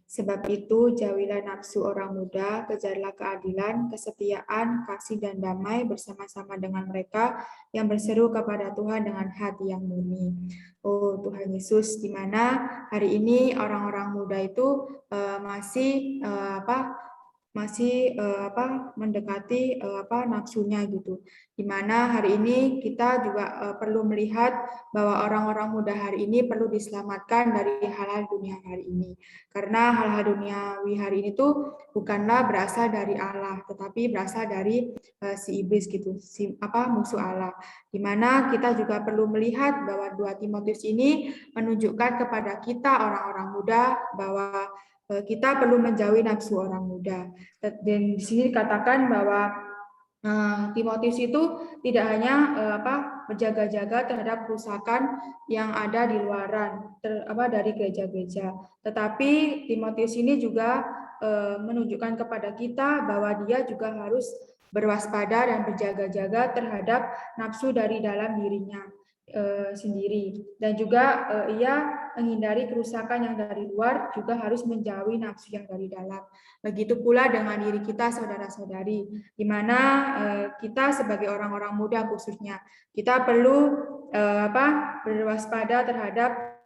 Sebab itu, jauhilah nafsu orang muda, kejarlah keadilan, kesetiaan, kasih, dan damai bersama-sama dengan mereka yang berseru kepada Tuhan dengan hati yang murni. Oh Tuhan Yesus, di mana hari ini orang-orang muda itu masih mendekati nafsunya gitu. Dimana hari ini kita juga perlu melihat bahwa orang-orang muda hari ini perlu diselamatkan dari hal-hal dunia hari ini. Karena hal-hal duniawi hari ini tuh bukanlah berasal dari Allah, tetapi berasal dari si iblis gitu, musuh Allah. Dimana kita juga perlu melihat bahwa 2 Timotius ini menunjukkan kepada kita orang-orang muda bahwa kita perlu menjauhi nafsu orang muda. Dan di sini dikatakan bahwa Timotius itu tidak hanya berjaga-jaga terhadap kerusakan yang ada di luaran dari gereja-gereja, tetapi Timotius ini juga menunjukkan kepada kita bahwa dia juga harus berwaspada dan berjaga-jaga terhadap nafsu dari dalam dirinya sendiri, dan juga ia menghindari kerusakan yang dari luar, juga harus menjauhi nafsu yang dari dalam. Begitu pula dengan diri kita, saudara-saudari, di mana kita sebagai orang-orang muda khususnya, kita perlu berwaspada terhadap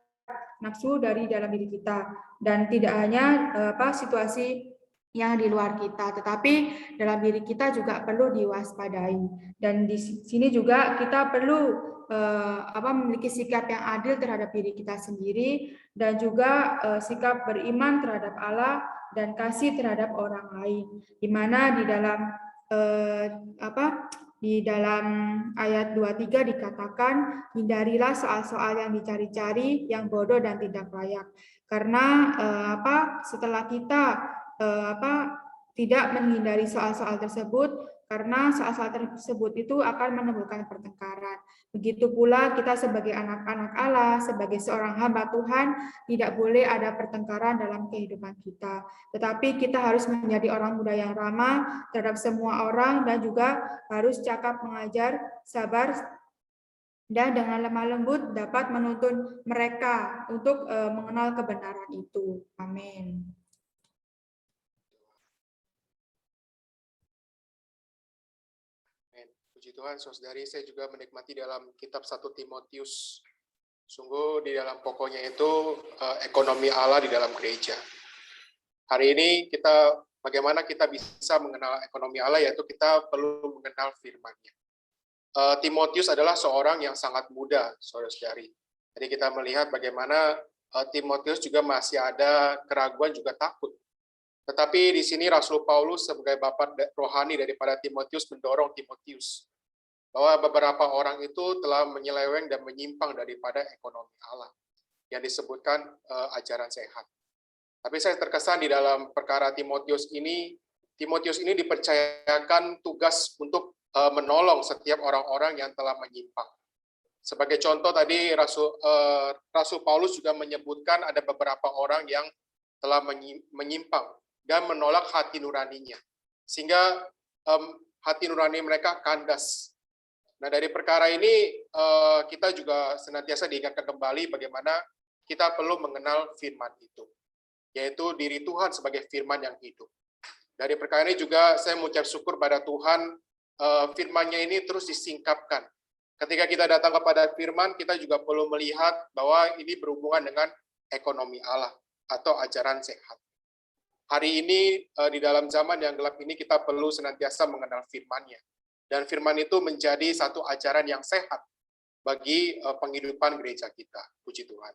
nafsu dari dalam diri kita, dan tidak hanya situasi yang di luar kita, tetapi dalam diri kita juga perlu diwaspadai. Dan di sini juga kita perlu memiliki sikap yang adil terhadap diri kita sendiri, dan juga sikap beriman terhadap Allah dan kasih terhadap orang lain. Di mana di dalam ayat 23 dikatakan, hindarilah soal-soal yang dicari-cari, yang bodoh dan tidak layak. Karena setelah kita tidak menghindari soal-soal tersebut, karena soal-soal tersebut itu akan menimbulkan pertengkaran. Begitu pula kita sebagai anak-anak Allah, sebagai seorang hamba Tuhan, tidak boleh ada pertengkaran dalam kehidupan kita. Tetapi kita harus menjadi orang muda yang ramah terhadap semua orang, dan juga harus cakap mengajar, sabar, dan dengan lemah lembut dapat menuntun mereka untuk mengenal kebenaran itu. Amin. Puji Tuhan, saudari, saya juga menikmati dalam kitab 1 Timotius. Sungguh di dalam pokoknya itu ekonomi Allah di dalam gereja. Hari ini bagaimana kita bisa mengenal ekonomi Allah, yaitu kita perlu mengenal firman-Nya. Timotius adalah seorang yang sangat muda, saudara-saudari. Jadi kita melihat bagaimana Timotius juga masih ada keraguan, juga takut. Tetapi di sini Rasul Paulus sebagai bapak rohani daripada Timotius mendorong Timotius bahwa beberapa orang itu telah menyeleweng dan menyimpang daripada ekonomi Allah yang disebutkan ajaran sehat. Tapi saya terkesan di dalam perkara Timotius ini dipercayakan tugas untuk menolong setiap orang-orang yang telah menyimpang. Sebagai contoh tadi Rasul Paulus juga menyebutkan ada beberapa orang yang telah menyimpang dan menolak hati nuraninya, sehingga hati nurani mereka kandas. Nah, dari perkara ini kita juga senantiasa diingatkan kembali bagaimana kita perlu mengenal firman itu, yaitu diri Tuhan sebagai firman yang hidup. Dari perkara ini juga saya mengucap syukur pada Tuhan, firman-Nya ini terus disingkapkan. Ketika kita datang kepada firman, kita juga perlu melihat bahwa ini berhubungan dengan ekonomi Allah atau ajaran sehat. Hari ini di dalam zaman yang gelap ini kita perlu senantiasa mengenal firman-Nya. Dan firman itu menjadi satu ajaran yang sehat bagi penghidupan gereja kita. Puji Tuhan.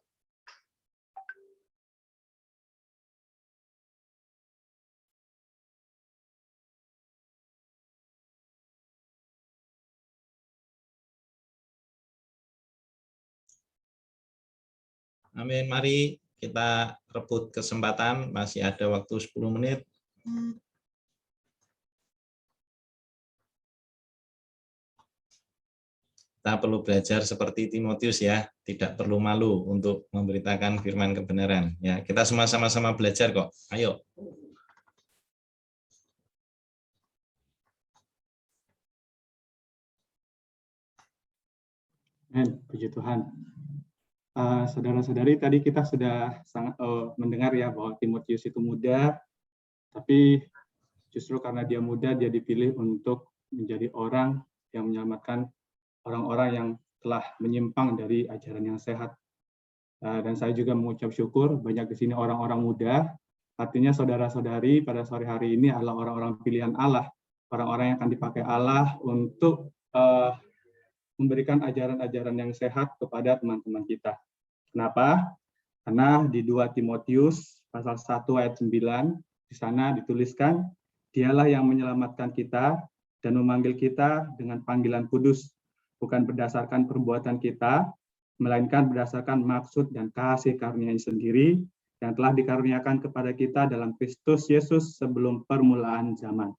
Amin. Mari kita rebut kesempatan, masih ada waktu 10 menit. Kita perlu belajar seperti Timotius ya, tidak perlu malu untuk memberitakan firman kebenaran. Ya, kita semua sama-sama belajar kok. Ayo. Amin. Puji Tuhan. Saudara-saudari, tadi kita sudah sangat mendengar ya bahwa Timotius itu muda, tapi justru karena dia muda, dia dipilih untuk menjadi orang yang menyelamatkan orang-orang yang telah menyimpang dari ajaran yang sehat. Dan saya juga mengucap syukur banyak di sini orang-orang muda. Artinya saudara-saudari pada sore hari ini adalah orang-orang pilihan Allah, orang-orang yang akan dipakai Allah untuk memberikan ajaran-ajaran yang sehat kepada teman-teman kita. Kenapa? Karena di 2 Timotius pasal 1 ayat 9 di sana dituliskan, dialah yang menyelamatkan kita dan memanggil kita dengan panggilan kudus, bukan berdasarkan perbuatan kita, melainkan berdasarkan maksud dan kasih karunia-Nya sendiri yang telah dikaruniakan kepada kita dalam Kristus Yesus sebelum permulaan zaman.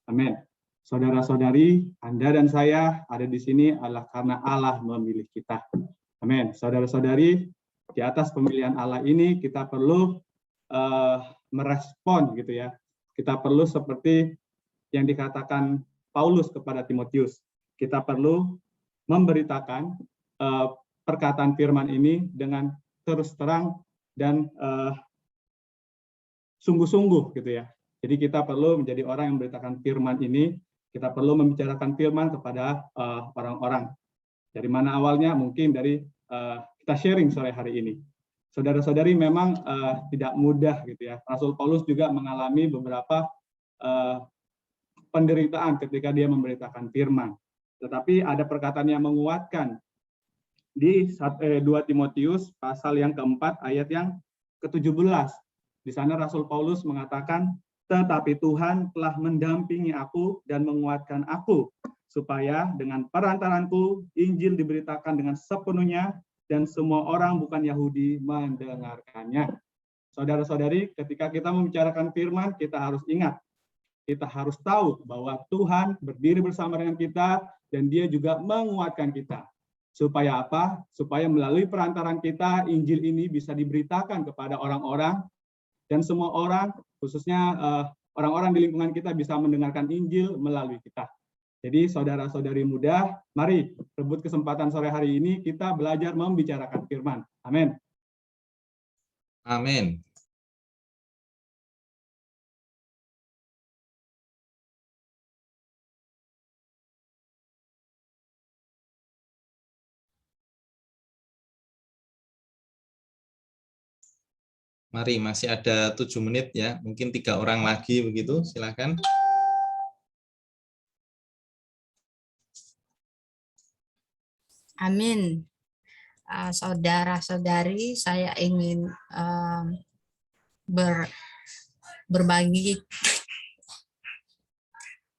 Amin. Saudara-saudari, Anda dan saya ada di sini adalah karena Allah memilih kita. Amin. Saudara-saudari, di atas pemilihan Allah ini kita perlu merespon gitu ya. Kita perlu seperti yang dikatakan Paulus kepada Timotius. Kita perlu memberitakan perkataan firman ini dengan terus terang dan sungguh-sungguh gitu ya. Jadi kita perlu menjadi orang yang memberitakan firman ini. Kita perlu membicarakan firman kepada orang-orang. Dari mana awalnya? Mungkin dari kita sharing sore hari ini. Saudara-saudari, memang tidak mudah gitu ya. Rasul Paulus juga mengalami beberapa penderitaan ketika dia memberitakan firman. Tetapi ada perkataan yang menguatkan di 2 Timotius pasal yang keempat ayat yang ke-17. Di sana Rasul Paulus mengatakan, tetapi Tuhan telah mendampingi aku dan menguatkan aku, supaya dengan perantaranku Injil diberitakan dengan sepenuhnya dan semua orang bukan Yahudi mendengarkannya. Saudara-saudari, ketika kita membicarakan firman, kita harus ingat, kita harus tahu bahwa Tuhan berdiri bersama dengan kita dan Dia juga menguatkan kita. Supaya apa? Supaya melalui perantaran kita, Injil ini bisa diberitakan kepada orang-orang dan semua orang, khususnya orang-orang di lingkungan kita bisa mendengarkan Injil melalui kita. Jadi saudara-saudari muda, mari rebut kesempatan sore hari ini kita belajar membicarakan firman. Amin. Amin. Mari, masih ada 7 menit ya. Mungkin 3 orang lagi begitu. Silakan. Amin. Saudara-saudari, saya ingin berbagi.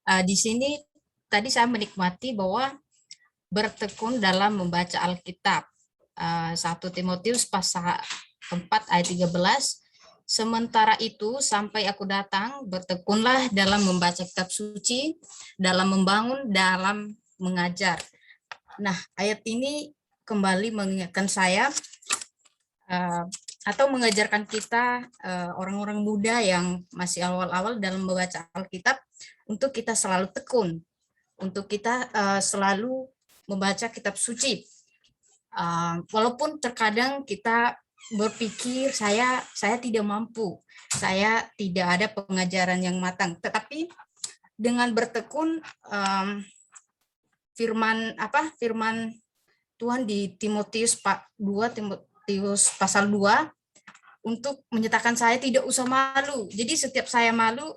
Di sini tadi saya menikmati bahwa bertekun dalam membaca Alkitab. 1 Timotius pasal 4 ayat 13. Sementara itu sampai aku datang, bertekunlah dalam membaca kitab suci, dalam membangun, dalam mengajar. Nah, ayat ini kembali mengingatkan saya atau mengajarkan kita orang-orang muda yang masih awal-awal dalam membaca Alkitab untuk kita selalu tekun, untuk kita selalu membaca kitab suci. Walaupun terkadang kita berpikir saya tidak mampu, saya tidak ada pengajaran yang matang, tetapi dengan bertekun firman Tuhan di Timotius 2 Timotius pasal 2 untuk menyatakan saya tidak usah malu. Jadi setiap saya malu,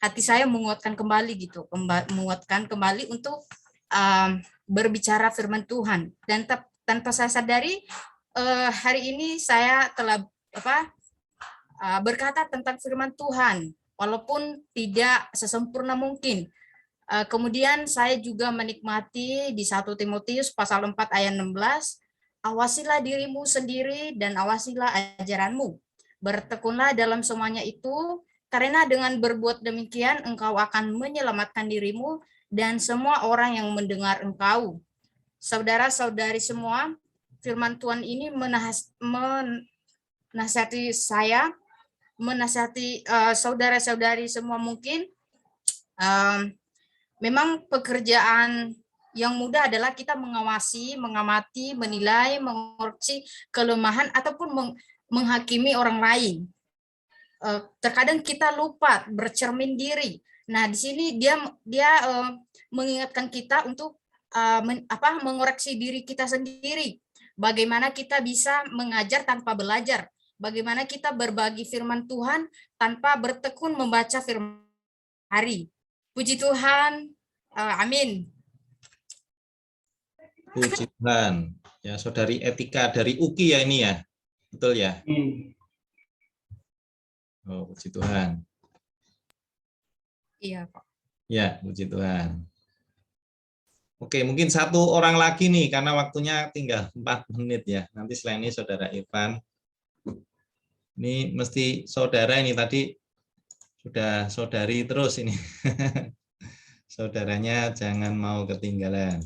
hati saya menguatkan kembali gitu, menguatkan kembali untuk berbicara firman Tuhan. Dan tanpa saya sadari hari ini saya telah berkata tentang firman Tuhan, walaupun tidak sesempurna mungkin. Kemudian saya juga menikmati di 1 Timotius pasal 4 ayat 16, awasilah dirimu sendiri dan awasilah ajaranmu. Bertekunlah dalam semuanya itu, karena dengan berbuat demikian engkau akan menyelamatkan dirimu dan semua orang yang mendengar engkau. Saudara-saudari semua, firman Tuhan ini menasihati saya, menasihati saudara-saudari semua mungkin. Memang pekerjaan yang mudah adalah kita mengawasi, mengamati, menilai, mengoreksi kelemahan ataupun menghakimi orang lain. Terkadang kita lupa bercermin diri. Nah, di sini dia mengingatkan kita untuk mengoreksi diri kita sendiri. Bagaimana kita bisa mengajar tanpa belajar? Bagaimana kita berbagi firman Tuhan tanpa bertekun membaca firman hari? Puji Tuhan. Amin. Puji Tuhan. Ya, Saudari Etika dari UKI ya ini ya. Betul ya? Oh, puji Tuhan. Iya, Pak. Ya, puji Tuhan. Oke, mungkin 1 orang lagi nih, karena waktunya tinggal 4 menit ya. Nanti setelah ini Saudara Irfan. Ini mesti saudara ini tadi sudah saudari terus ini. Saudaranya jangan mau ketinggalan.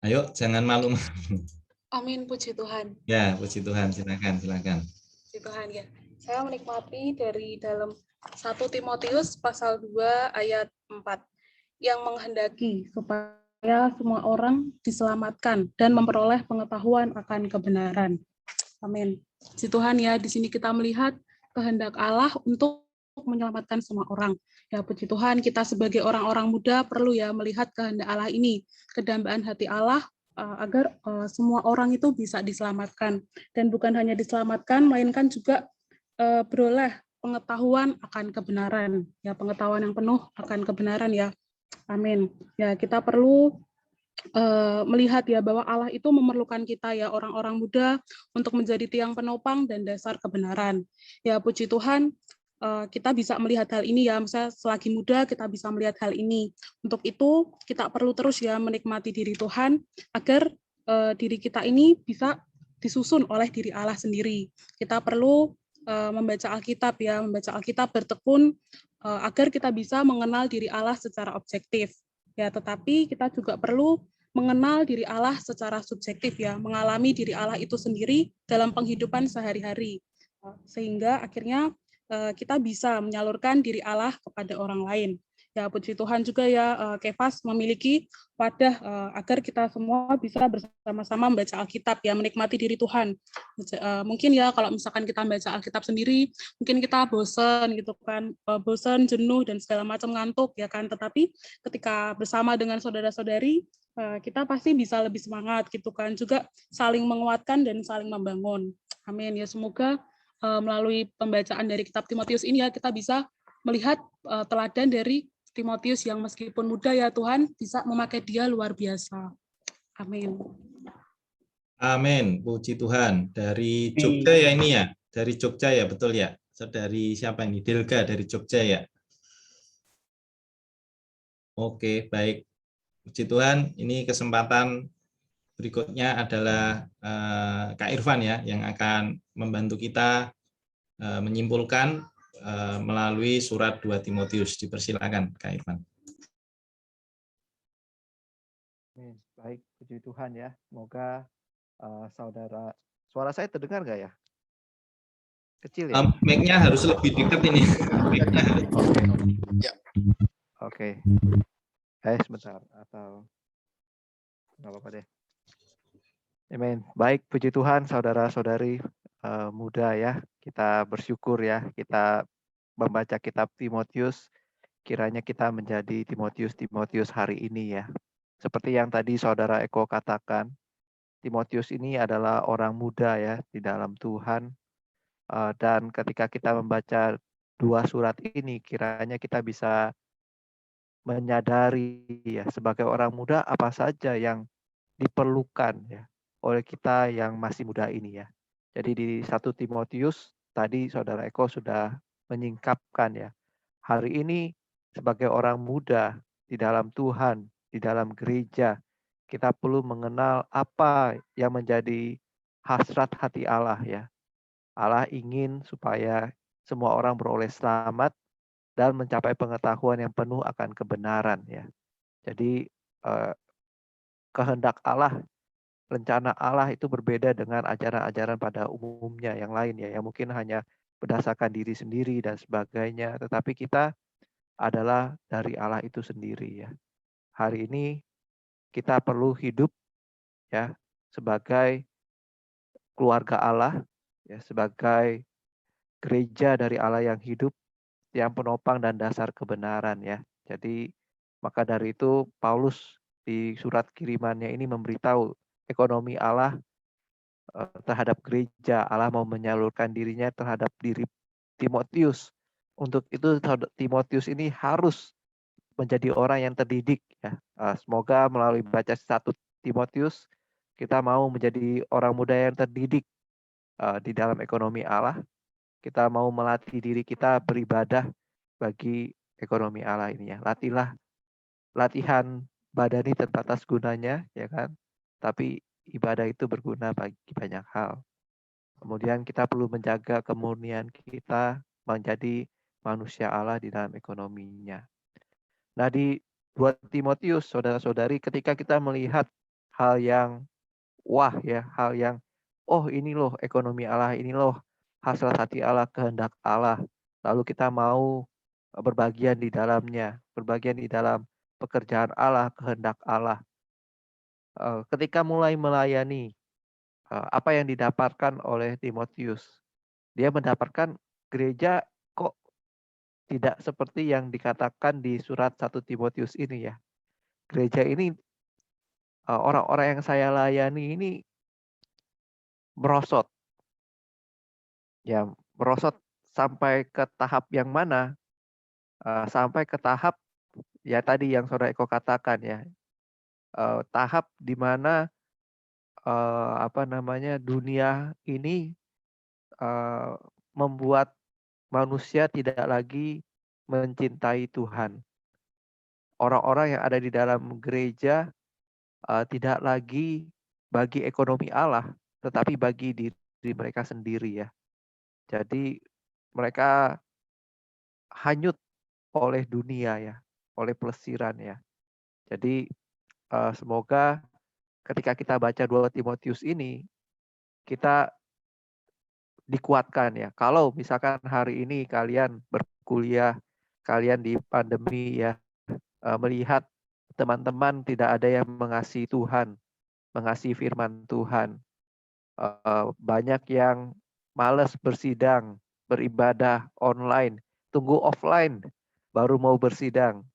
Ayo, jangan malu-malu. Amin, puji Tuhan. Ya, puji Tuhan. Silakan. Puji Tuhan ya. Saya menikmati dari dalam 1 Timotius pasal 2 ayat 4 yang menghendaki supaya semua orang diselamatkan dan memperoleh pengetahuan akan kebenaran. Amin. Puji Tuhan ya, di sini kita melihat kehendak Allah untuk menyelamatkan semua orang. Ya, puji Tuhan, kita sebagai orang-orang muda perlu ya melihat kehendak Allah ini, kedambaan hati Allah agar semua orang itu bisa diselamatkan. Dan bukan hanya diselamatkan, melainkan juga beroleh pengetahuan akan kebenaran. Ya, pengetahuan yang penuh akan kebenaran ya. Amin. Ya, kita perlu melihat ya bahwa Allah itu memerlukan kita ya orang-orang muda untuk menjadi tiang penopang dan dasar kebenaran. Ya, puji Tuhan, kita bisa melihat hal ini ya, misalnya selagi muda kita bisa melihat hal ini. Untuk itu kita perlu terus ya menikmati diri Tuhan agar diri kita ini bisa disusun oleh diri Allah sendiri. Kita perlu membaca Alkitab ya, membaca Alkitab, bertekun agar kita bisa mengenal diri Allah secara objektif. Ya, tetapi kita juga perlu mengenal diri Allah secara subjektif ya, mengalami diri Allah itu sendiri dalam penghidupan sehari-hari. Sehingga akhirnya kita bisa menyalurkan diri Allah kepada orang lain. Ya, puji Tuhan juga ya, Kefas memiliki wadah agar kita semua bisa bersama-sama membaca Alkitab ya, menikmati diri Tuhan. Mungkin ya kalau misalkan kita membaca Alkitab sendiri, mungkin kita bosan gitu kan, bosan, jenuh dan segala macam, ngantuk ya kan. Tetapi ketika bersama dengan saudara-saudari, kita pasti bisa lebih semangat gitu kan, juga saling menguatkan dan saling membangun. Amin ya, semoga melalui pembacaan dari kitab Timotius ini ya kita bisa melihat teladan dari Timotius yang meskipun muda ya Tuhan bisa memakai dia luar biasa. Amin. Amin. Puji Tuhan. Dari Jogja ya ini ya. Dari Jogja ya, betul ya. Saudari siapa ini? Delga dari Jogja ya. Oke, baik. Puji Tuhan. Ini kesempatan berikutnya adalah Kak Irfan ya yang akan membantu kita menyimpulkan melalui surat 2 Timotius. Dipersilakan Kak Irfan. Baik, puji Tuhan ya. Semoga saudara, suara saya terdengar nggak ya? Kecil ya? Mic-nya harus lebih dekat ini. Oke. Sebentar atau nggak apa-apa deh. Amin. Baik, puji Tuhan, saudara-saudari muda ya. Kita bersyukur ya. Kita membaca kitab Timotius. Kiranya kita menjadi Timotius hari ini ya. Seperti yang tadi saudara Eko katakan, Timotius ini adalah orang muda ya di dalam Tuhan. Dan ketika kita membaca 2 surat ini, kiranya kita bisa menyadari ya sebagai orang muda apa saja yang diperlukan ya oleh kita yang masih muda ini ya. Jadi di 1 Timotius tadi saudara Eko sudah menyingkapkan ya. Hari ini sebagai orang muda di dalam Tuhan, di dalam gereja, kita perlu mengenal apa yang menjadi hasrat hati Allah ya. Allah ingin supaya semua orang beroleh selamat dan mencapai pengetahuan yang penuh akan kebenaran ya. Jadi kehendak Allah, rencana Allah itu berbeda dengan ajaran-ajaran pada umumnya yang lain ya, yang mungkin hanya berdasarkan diri sendiri dan sebagainya, tetapi kita adalah dari Allah itu sendiri ya. Hari ini kita perlu hidup ya sebagai keluarga Allah ya, sebagai gereja dari Allah yang hidup, yang penopang dan dasar kebenaran ya. Jadi maka dari itu Paulus di surat kirimannya ini memberitahu ekonomi Allah terhadap gereja. Allah mau menyalurkan dirinya terhadap diri Timotius. Untuk itu Timotius ini harus menjadi orang yang terdidik ya. Semoga melalui baca 1 Timotius kita mau menjadi orang muda yang terdidik di dalam ekonomi Allah. Kita mau melatih diri kita beribadah bagi ekonomi Allah ini ya. Latihan badani terbatas gunanya ya kan. Tapi ibadah itu berguna bagi banyak hal. Kemudian kita perlu menjaga kemurnian kita menjadi manusia Allah di dalam ekonominya. Nah di 2 Timotius, saudara-saudari, ketika kita melihat hal yang wah ya, hal yang ini loh ekonomi Allah, ini loh hasrat hati Allah, kehendak Allah. Lalu kita mau berbagian di dalamnya, berbagian di dalam pekerjaan Allah, kehendak Allah. Ketika mulai melayani, apa yang didapatkan oleh Timotius? Dia mendapatkan gereja kok tidak seperti yang dikatakan di surat 1 Timotius ini ya. Gereja ini, orang-orang yang saya layani ini merosot. Ya, merosot sampai ke tahap yang mana? Sampai ke tahap ya tadi yang saudara Eko katakan ya. Tahap di mana dunia ini membuat manusia tidak lagi mencintai Tuhan. Orang-orang yang ada di dalam gereja tidak lagi bagi ekonomi Allah, tetapi bagi diri mereka sendiri ya. Jadi mereka hanyut oleh dunia ya, oleh pelesiran ya. Jadi semoga ketika kita baca 2 Timotius ini, kita dikuatkan ya. Kalau misalkan hari ini kalian berkuliah, kalian di pandemi ya, melihat teman-teman tidak ada yang mengasihi Tuhan, mengasihi firman Tuhan. Banyak yang malas bersidang, beribadah online, tunggu offline baru mau bersidang.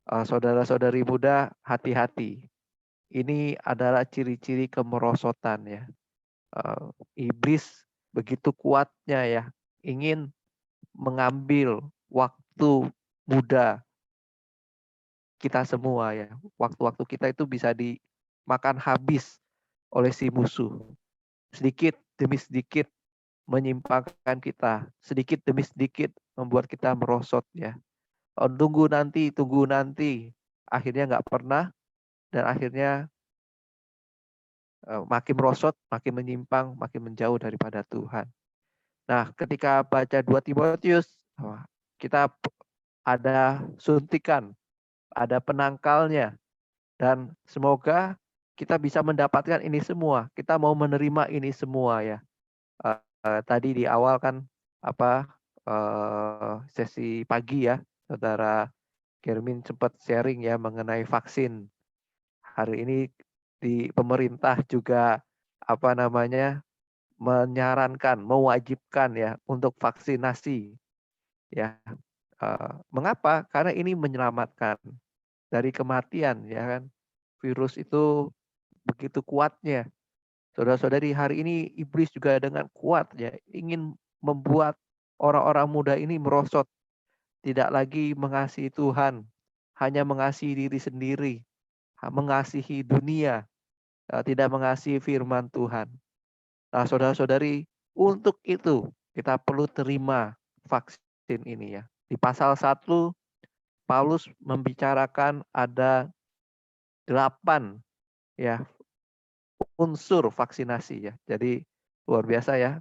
Saudara-saudari muda, hati-hati. Ini adalah ciri-ciri kemerosotan ya. Iblis begitu kuatnya ya, ingin mengambil waktu muda kita semua ya. Waktu-waktu kita itu bisa dimakan habis oleh si musuh. Sedikit demi sedikit menyimpangkan kita, sedikit demi sedikit membuat kita merosot ya. Tunggu nanti, akhirnya nggak pernah, dan akhirnya makin merosot, makin menyimpang, makin menjauh daripada Tuhan. Nah, ketika baca 2 Timotius, kita ada suntikan, ada penangkalnya, dan semoga kita bisa mendapatkan ini semua. Kita mau menerima ini semua ya. Tadi di awal kan sesi pagi ya, Saudara Germin sempat sharing ya mengenai vaksin. Hari ini di pemerintah juga menyarankan, mewajibkan ya untuk vaksinasi ya. Mengapa? Karena ini menyelamatkan dari kematian ya kan. Virus itu begitu kuatnya. Saudara-saudari, hari ini iblis juga dengan kuat ya ingin membuat orang-orang muda ini merosot, tidak lagi mengasihi Tuhan, hanya mengasihi diri sendiri, mengasihi dunia, tidak mengasihi firman Tuhan. Nah, saudara-saudari, untuk itu kita perlu terima vaksin ini ya. Di pasal 1 Paulus membicarakan ada 8 ya unsur vaksinasi ya. Jadi luar biasa ya,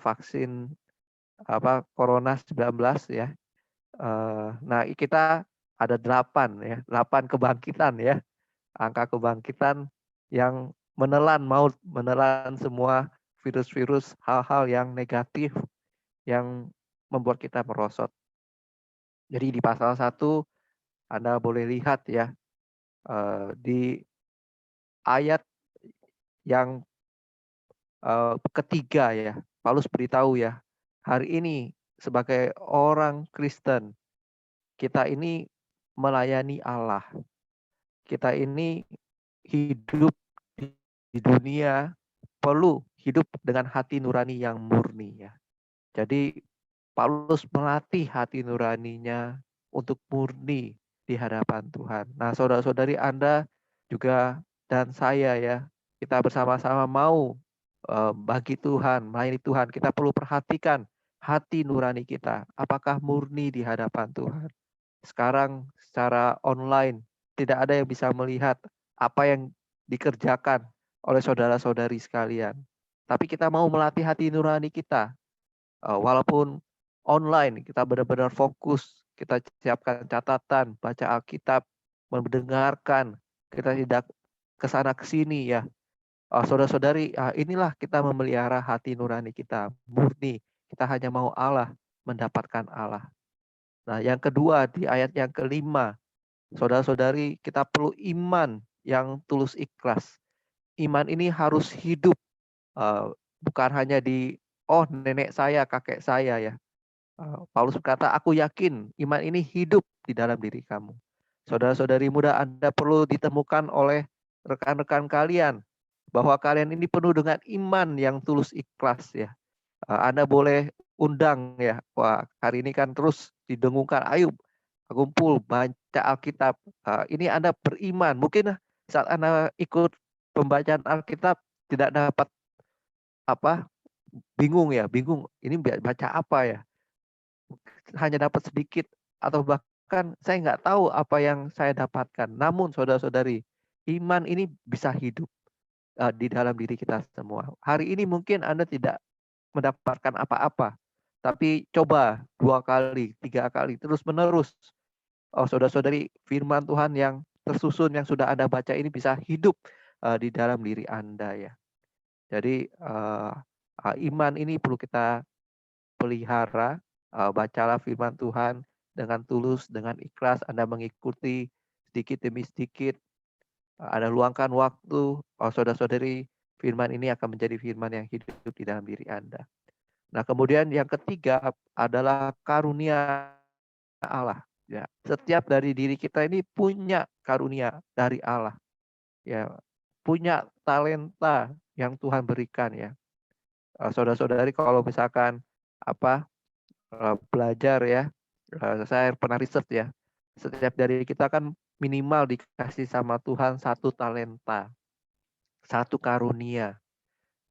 vaksin Corona 19 ya. Nah, kita ada 8 ya, 8 kebangkitan ya. Angka kebangkitan yang menelan semua virus-virus, hal-hal yang negatif yang membuat kita merosot. Jadi di pasal 1 Anda boleh lihat ya, di ayat yang ketiga ya, Paulus beritahu ya, hari ini sebagai orang Kristen, kita ini melayani Allah. Kita ini hidup di dunia perlu hidup dengan hati nurani yang murni ya. Jadi Paulus melatih hati nuraninya untuk murni di hadapan Tuhan. Nah, saudara-saudari Anda juga dan saya ya, kita bersama-sama mau bagi Tuhan, melayani Tuhan. Kita perlu perhatikan hati nurani kita, apakah murni di hadapan Tuhan. Sekarang secara online tidak ada yang bisa melihat apa yang dikerjakan oleh saudara-saudari sekalian. Tapi kita mau melatih hati nurani kita. Walaupun online, kita benar-benar fokus, kita siapkan catatan, baca Alkitab, mendengarkan, kita tidak kesana kesini ya. Saudara-saudari, inilah kita memelihara hati nurani kita, murni. Kita hanya mau Allah, mendapatkan Allah. Nah, yang kedua di ayat yang kelima, saudara-saudari, kita perlu iman yang tulus ikhlas. Iman ini harus hidup, bukan hanya di nenek saya, kakek saya ya. Paulus berkata, aku yakin iman ini hidup di dalam diri kamu. Saudara-saudari muda, Anda perlu ditemukan oleh rekan-rekan kalian bahwa kalian ini penuh dengan iman yang tulus ikhlas ya. Anda boleh undang ya. Wah, hari ini kan terus didengungkan, ayo kumpul baca Alkitab. Ini Anda beriman. Mungkin saat Anda ikut pembacaan Alkitab tidak dapat bingung. Ini baca apa ya? Hanya dapat sedikit atau bahkan saya nggak tahu apa yang saya dapatkan. Namun saudara-saudari, iman ini bisa hidup di dalam diri kita semua. Hari ini mungkin Anda tidak mendapatkan apa-apa, tapi coba 2 kali, 3 kali, terus menerus. Saudara-saudari, firman Tuhan yang tersusun yang sudah Anda baca ini bisa hidup di dalam diri Anda ya. Jadi iman ini perlu kita pelihara. Bacalah firman Tuhan, dengan tulus, dengan ikhlas Anda mengikuti sedikit demi sedikit, Anda luangkan waktu, saudara-saudari, firman ini akan menjadi firman yang hidup di dalam diri Anda. Nah, kemudian yang ketiga adalah karunia Allah. Ya, setiap dari diri kita ini punya karunia dari Allah. Ya, punya talenta yang Tuhan berikan ya. Saudara-saudari kalau misalkan belajar ya, saya pernah riset ya. Setiap dari kita kan minimal dikasih sama Tuhan satu talenta, satu karunia.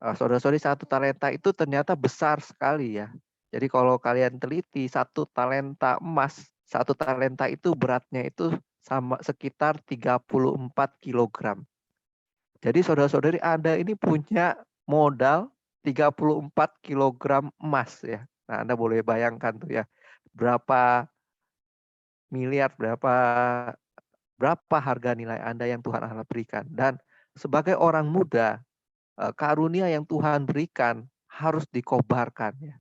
Saudara-saudari, satu talenta itu ternyata besar sekali ya. Jadi kalau kalian teliti, satu talenta emas, satu talenta itu beratnya itu sama sekitar 34 kilogram. Jadi saudara-saudari Anda ini punya modal 34 kilogram emas ya. Nah, Anda boleh bayangkan tuh ya, berapa miliar, berapa harga nilai Anda yang Tuhan Allah berikan. Dan sebagai orang muda, karunia yang Tuhan berikan harus dikobarkan ya.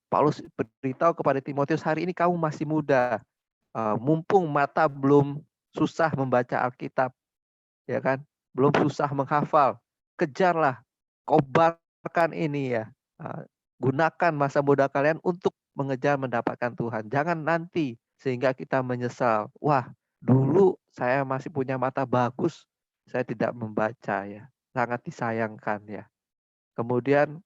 Paulus beritahu kepada Timotius, hari ini kamu masih muda, mumpung mata belum susah membaca Alkitab, ya kan, belum susah menghafal, kejarlah, kobarkan ini ya, gunakan masa muda kalian untuk mengejar mendapatkan Tuhan. Jangan nanti sehingga kita menyesal, wah dulu saya masih punya mata bagus, saya tidak membaca ya. Sangat disayangkan ya. Kemudian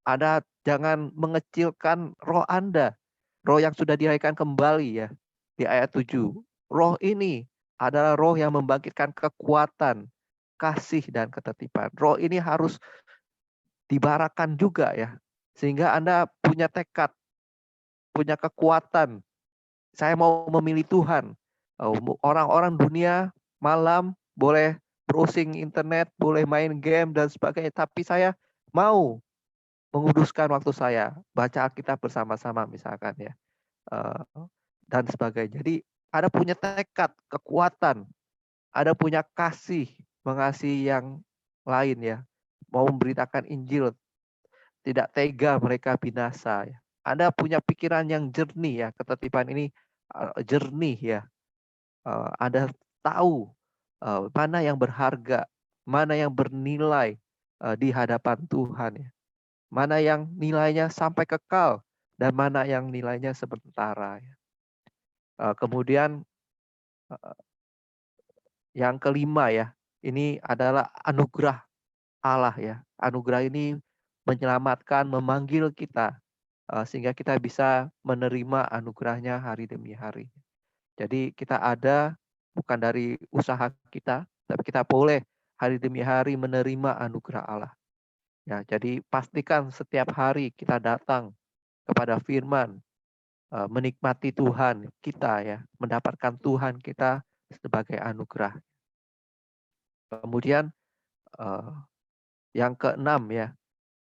Anda jangan mengecilkan roh Anda. Roh yang sudah dilahirkan kembali ya. Di ayat 7. Roh ini adalah roh yang membangkitkan kekuatan, kasih dan ketertiban. Roh ini harus dibarakan juga ya. Sehingga Anda punya tekad, punya kekuatan. Saya mau memilih Tuhan. Orang-orang dunia malam boleh browsing internet, boleh main game dan sebagainya, tapi saya mau menguduskan waktu saya, baca Alkitab bersama-sama misalkan ya, dan sebagainya. Jadi ada punya tekad, kekuatan, ada punya kasih, mengasihi yang lain ya, mau memberitakan Injil, tidak tega mereka binasa ya. Anda punya pikiran yang jernih ya, ketertiban ini jernih ya. Anda tahu mana yang berharga, mana yang bernilai di hadapan Tuhan ya. Mana yang nilainya sampai kekal dan mana yang nilainya sementara ya. Kemudian yang kelima ya, ini adalah anugerah Allah ya. Anugerah ini menyelamatkan, memanggil kita sehingga kita bisa menerima anugerahnya hari demi hari. Jadi kita ada bukan dari usaha kita, tapi kita boleh hari demi hari menerima anugerah Allah. Ya, jadi pastikan setiap hari kita datang kepada firman, menikmati Tuhan kita ya, mendapatkan Tuhan kita sebagai anugerah. Kemudian yang keenam ya,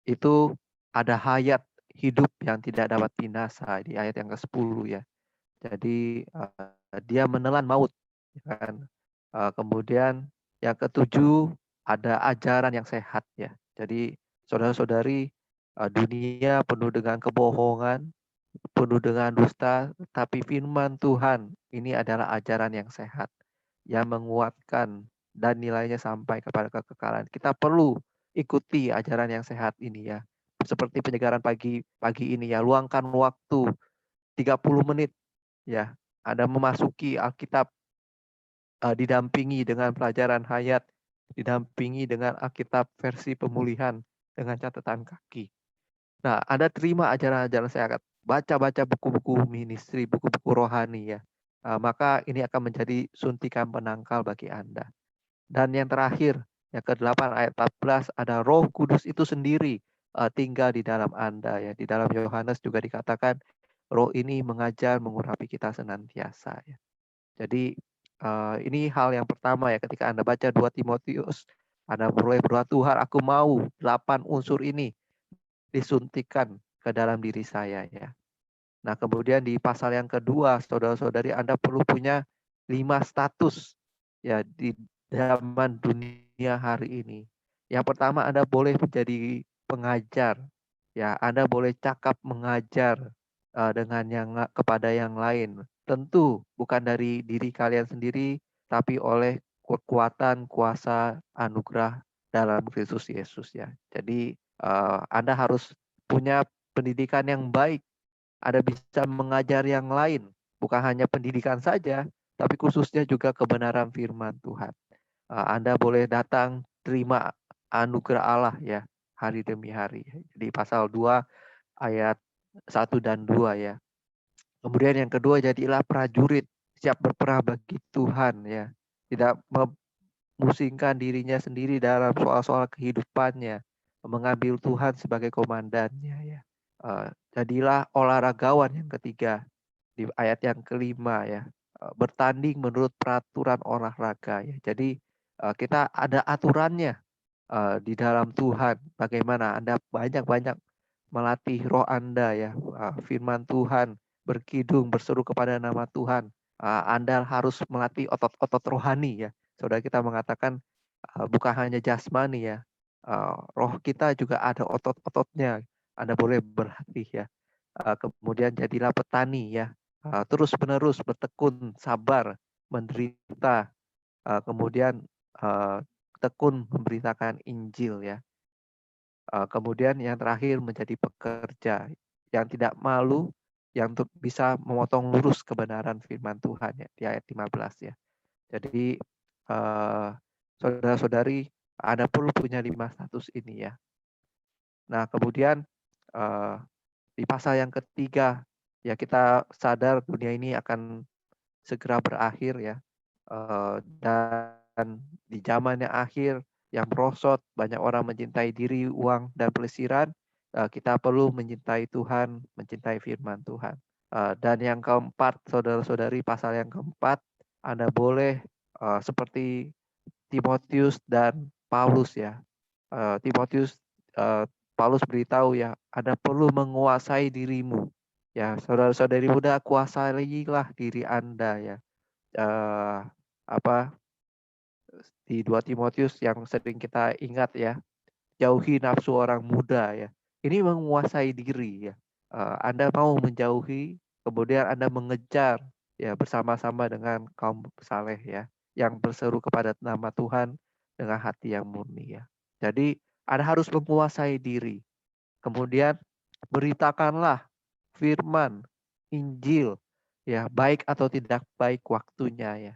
itu ada hayat hidup yang tidak dapat binasa di ayat yang ke-10 ya. Jadi dia menelan maut, kan? Kemudian yang ke-7 ada ajaran yang sehat ya. Jadi saudara-saudari, dunia penuh dengan kebohongan, penuh dengan dusta, tapi firman Tuhan ini adalah ajaran yang sehat, yang menguatkan dan nilainya sampai kepada kekekalan. Kita perlu ikuti ajaran yang sehat ini ya. Seperti penyegaran pagi ini ya, luangkan waktu 30 menit ya, Anda memasuki Alkitab, didampingi dengan pelajaran hayat, didampingi dengan Alkitab versi pemulihan dengan catatan kaki. Nah, Anda terima ajaran-ajaran sehat, baca-baca buku-buku ministry, buku-buku rohani ya. Maka ini akan menjadi suntikan penangkal bagi Anda. Dan yang terakhir, yang ke-8 ayat 14, ada Roh Kudus itu sendiri tinggal di dalam Anda ya. Di dalam Yohanes juga dikatakan Roh ini mengajar, mengurapi kita senantiasa ya. Jadi ini hal yang pertama ya, ketika Anda baca 2 Timotius, Anda mulai berdoa, Tuhan aku mau 8 unsur ini disuntikan ke dalam diri saya ya. Nah kemudian di pasal yang kedua, saudara-saudari, Anda perlu punya 5 status ya di zaman dunia hari ini. Yang pertama, Anda boleh menjadi pengajar ya, Anda boleh cakap mengajar dengan kepada yang lain. Tentu bukan dari diri kalian sendiri, tapi oleh kekuatan kuasa anugerah dalam Kristus Yesus ya. Jadi Anda harus punya pendidikan yang baik. Anda bisa mengajar yang lain, bukan hanya pendidikan saja, tapi khususnya juga kebenaran firman Tuhan. Anda boleh datang terima anugerah Allah ya hari demi hari. Jadi pasal 2 ayat 1 dan 2 ya. Kemudian yang kedua, jadilah prajurit siap berperang bagi Tuhan ya. Tidak memusingkan dirinya sendiri dalam soal-soal kehidupannya, mengambil Tuhan sebagai komandannya ya. Jadilah olahragawan yang ketiga di ayat yang kelima ya. Bertanding menurut peraturan olahraga ya. Jadi kita ada aturannya di dalam Tuhan. Bagaimana Anda banyak-banyak melatih roh Anda ya. Firman Tuhan, berkidung, berseru kepada nama Tuhan. Anda harus melatih otot-otot rohani ya. Saudara kita mengatakan bukan hanya jasmani ya. Roh kita juga ada otot-ototnya. Anda boleh berlatih ya. Kemudian jadilah petani ya. Terus-menerus bertekun, sabar, menderita. Kemudian tekun memberitakan Injil ya. Kemudian yang terakhir menjadi pekerja yang tidak malu, yang bisa memotong lurus kebenaran firman Tuhan ya di ayat 15 ya. Jadi saudara-saudari, Anda perlu punya 5 status ini ya. Nah, kemudian di pasal yang ketiga ya, kita sadar dunia ini akan segera berakhir ya. Dan di zaman yang akhir yang merosot, banyak orang mencintai diri, uang, dan pelesiran. Kita perlu mencintai Tuhan, mencintai firman Tuhan. Dan yang keempat, saudara-saudari, pasal yang keempat, Anda boleh seperti Timotius dan Paulus ya. Paulus beritahu ya, Anda perlu menguasai dirimu. Ya, saudara-saudari muda, kuasailah diri Anda ya. Di 2 Timotius yang sering kita ingat ya, jauhi nafsu orang muda ya. Ini menguasai diri ya. Anda mau menjauhi, kemudian Anda mengejar ya bersama-sama dengan kaum saleh ya, yang berseru kepada nama Tuhan dengan hati yang murni ya. Jadi Anda harus menguasai diri. Kemudian beritakanlah firman, Injil ya, baik atau tidak baik waktunya ya.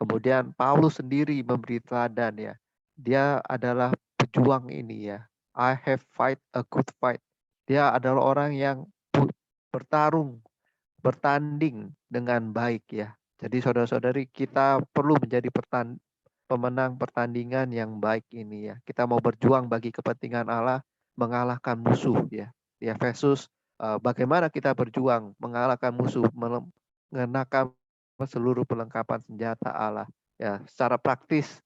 Kemudian Paulus sendiri memberi teladan ya. Dia adalah pejuang ini ya. I have fight a good fight. Dia adalah orang yang bertarung, bertanding dengan baik ya. Jadi saudara-saudari, kita perlu menjadi pemenang pertandingan yang baik ini ya. Kita mau berjuang bagi kepentingan Allah, mengalahkan musuh ya. Di Efesus, bagaimana kita berjuang mengalahkan musuh, mengenakan seluruh perlengkapan senjata Allah ya. Secara praktis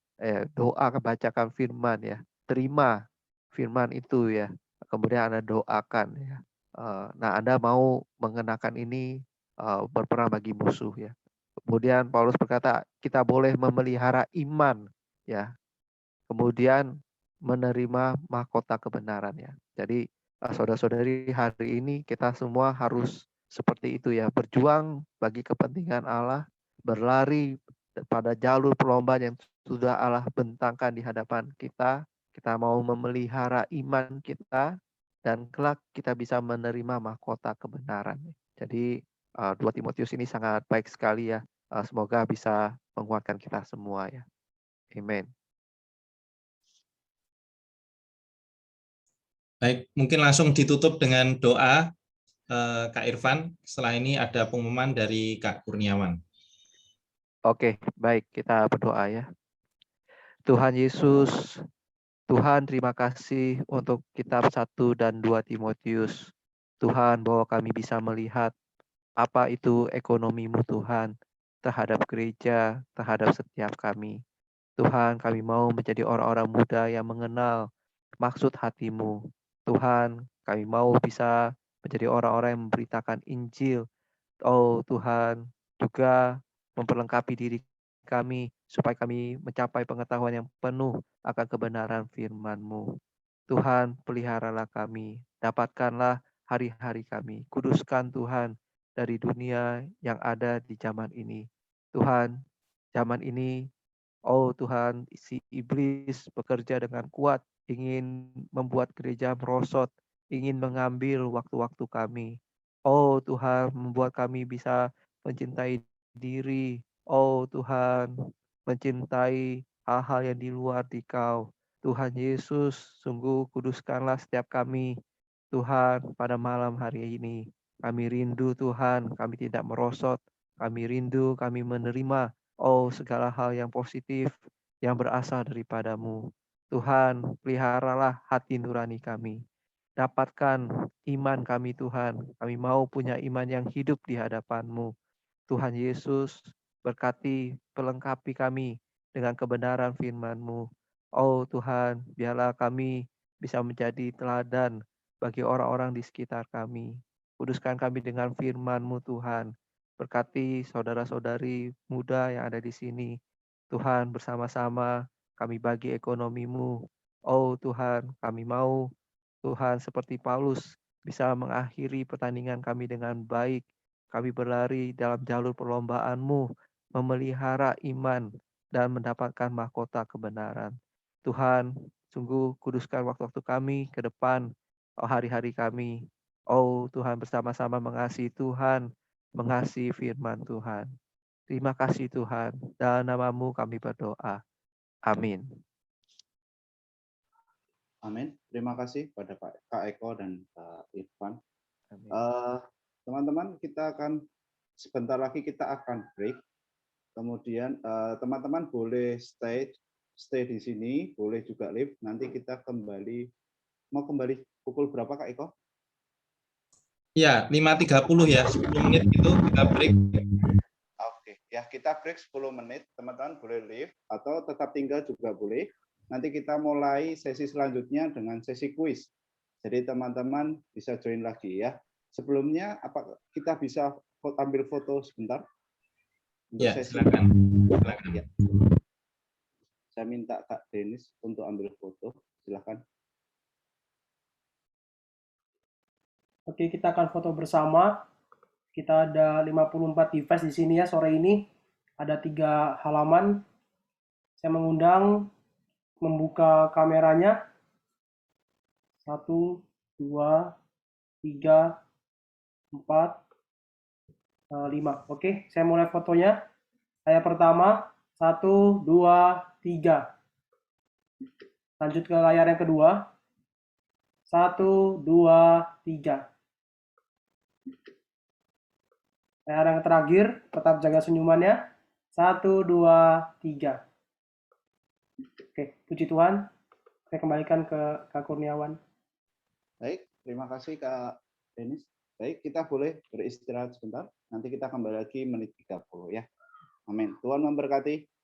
doa, bacakan firman ya, terima firman itu ya, kemudian Anda doakan ya. Nah, Anda mau mengenakan ini berperang bagi musuh ya. Kemudian Paulus berkata kita boleh memelihara iman ya, kemudian menerima mahkota kebenaran ya. Jadi saudara-saudari, hari ini kita semua harus seperti itu ya, berjuang bagi kepentingan Allah, berlari pada jalur perlombaan yang sudah Allah bentangkan di hadapan kita. Kita mau memelihara iman kita, dan kelak kita bisa menerima mahkota kebenaran. Jadi 2 Timotius ini sangat baik sekali ya. Semoga bisa menguatkan kita semua ya. Amen. Baik, mungkin langsung ditutup dengan doa Kak Irfan. Setelah ini ada pengumuman dari Kak Kurniawan. Oke, baik, kita berdoa ya. Tuhan Yesus, Tuhan terima kasih untuk kitab 1 dan 2 Timotius. Tuhan, bahwa kami bisa melihat apa itu ekonomimu Tuhan terhadap gereja, terhadap setiap kami. Tuhan, kami mau menjadi orang-orang muda yang mengenal maksud hatimu. Tuhan, kami mau bisa menjadi orang-orang yang memberitakan Injil. Oh Tuhan, juga memperlengkapi diri kami supaya kami mencapai pengetahuan yang penuh akan kebenaran firman-Mu. Tuhan, peliharalah kami. Dapatkanlah hari-hari kami. Kuduskan Tuhan dari dunia yang ada di zaman ini. Tuhan, zaman ini, oh Tuhan, si iblis bekerja dengan kuat, ingin membuat gereja merosot, ingin mengambil waktu-waktu kami. Oh Tuhan, membuat kami bisa mencintai diri. Oh Tuhan, mencintai hal-hal yang di luar Dikau. Tuhan Yesus, sungguh kuduskanlah setiap kami. Tuhan, pada malam hari ini, kami rindu Tuhan, kami tidak merosot. Kami rindu, kami menerima, oh segala hal yang positif, yang berasal daripadamu. Tuhan, peliharalah hati nurani kami. Dapatkan iman kami Tuhan. Kami mau punya iman yang hidup di hadapan-Mu. Tuhan Yesus, berkati, pelengkapi kami dengan kebenaran firman-Mu. Oh Tuhan, biarlah kami bisa menjadi teladan bagi orang-orang di sekitar kami. Kuduskan kami dengan firman-Mu Tuhan. Berkati saudara-saudari muda yang ada di sini. Tuhan, bersama-sama kami bagi ekonomi-Mu. Oh Tuhan, kami mau Tuhan seperti Paulus bisa mengakhiri pertandingan kami dengan baik. Kami berlari dalam jalur perlombaan-Mu, memelihara iman dan mendapatkan mahkota kebenaran. Tuhan, sungguh kuduskan waktu-waktu kami ke depan, hari-hari kami. Oh Tuhan, bersama-sama mengasihi Tuhan, mengasihi firman Tuhan. Terima kasih Tuhan, dalam nama-Mu kami berdoa. Amin. Amin. Terima kasih pada Kak Eko dan Kak Irfan. Teman-teman, kita akan sebentar lagi kita akan break. Kemudian teman-teman boleh stay di sini, boleh juga live. Nanti kita mau kembali pukul berapa Kak Eko? Ya, 5.30 ya, 10 menit itu kita break. Oke, ya kita break 10 menit, teman-teman boleh live atau tetap tinggal juga boleh. Nanti kita mulai sesi selanjutnya dengan sesi kuis. Jadi teman-teman bisa join lagi ya. Sebelumnya apa kita bisa ambil foto sebentar? Ya, silakan. Ya. Saya minta Kak Denis untuk ambil foto, silakan. Oke, kita akan foto bersama. Kita ada 54 device di sini ya sore ini. Ada 3 halaman. Saya mengundang membuka kameranya. 1, 2, 3, 4, 5. Oke, saya mulai fotonya. Saya pertama, 1, 2, 3. Lanjut ke layar yang kedua. 1, 2, 3. Layar yang terakhir, tetap jaga senyumannya. 1, 2, 3. Oke, puji Tuhan. Saya kembalikan ke Kak Kurniawan. Baik, terima kasih Kak Denis. Baik, kita boleh beristirahat sebentar. Nanti kita kembali lagi menit 30 ya. Amin. Tuhan memberkati.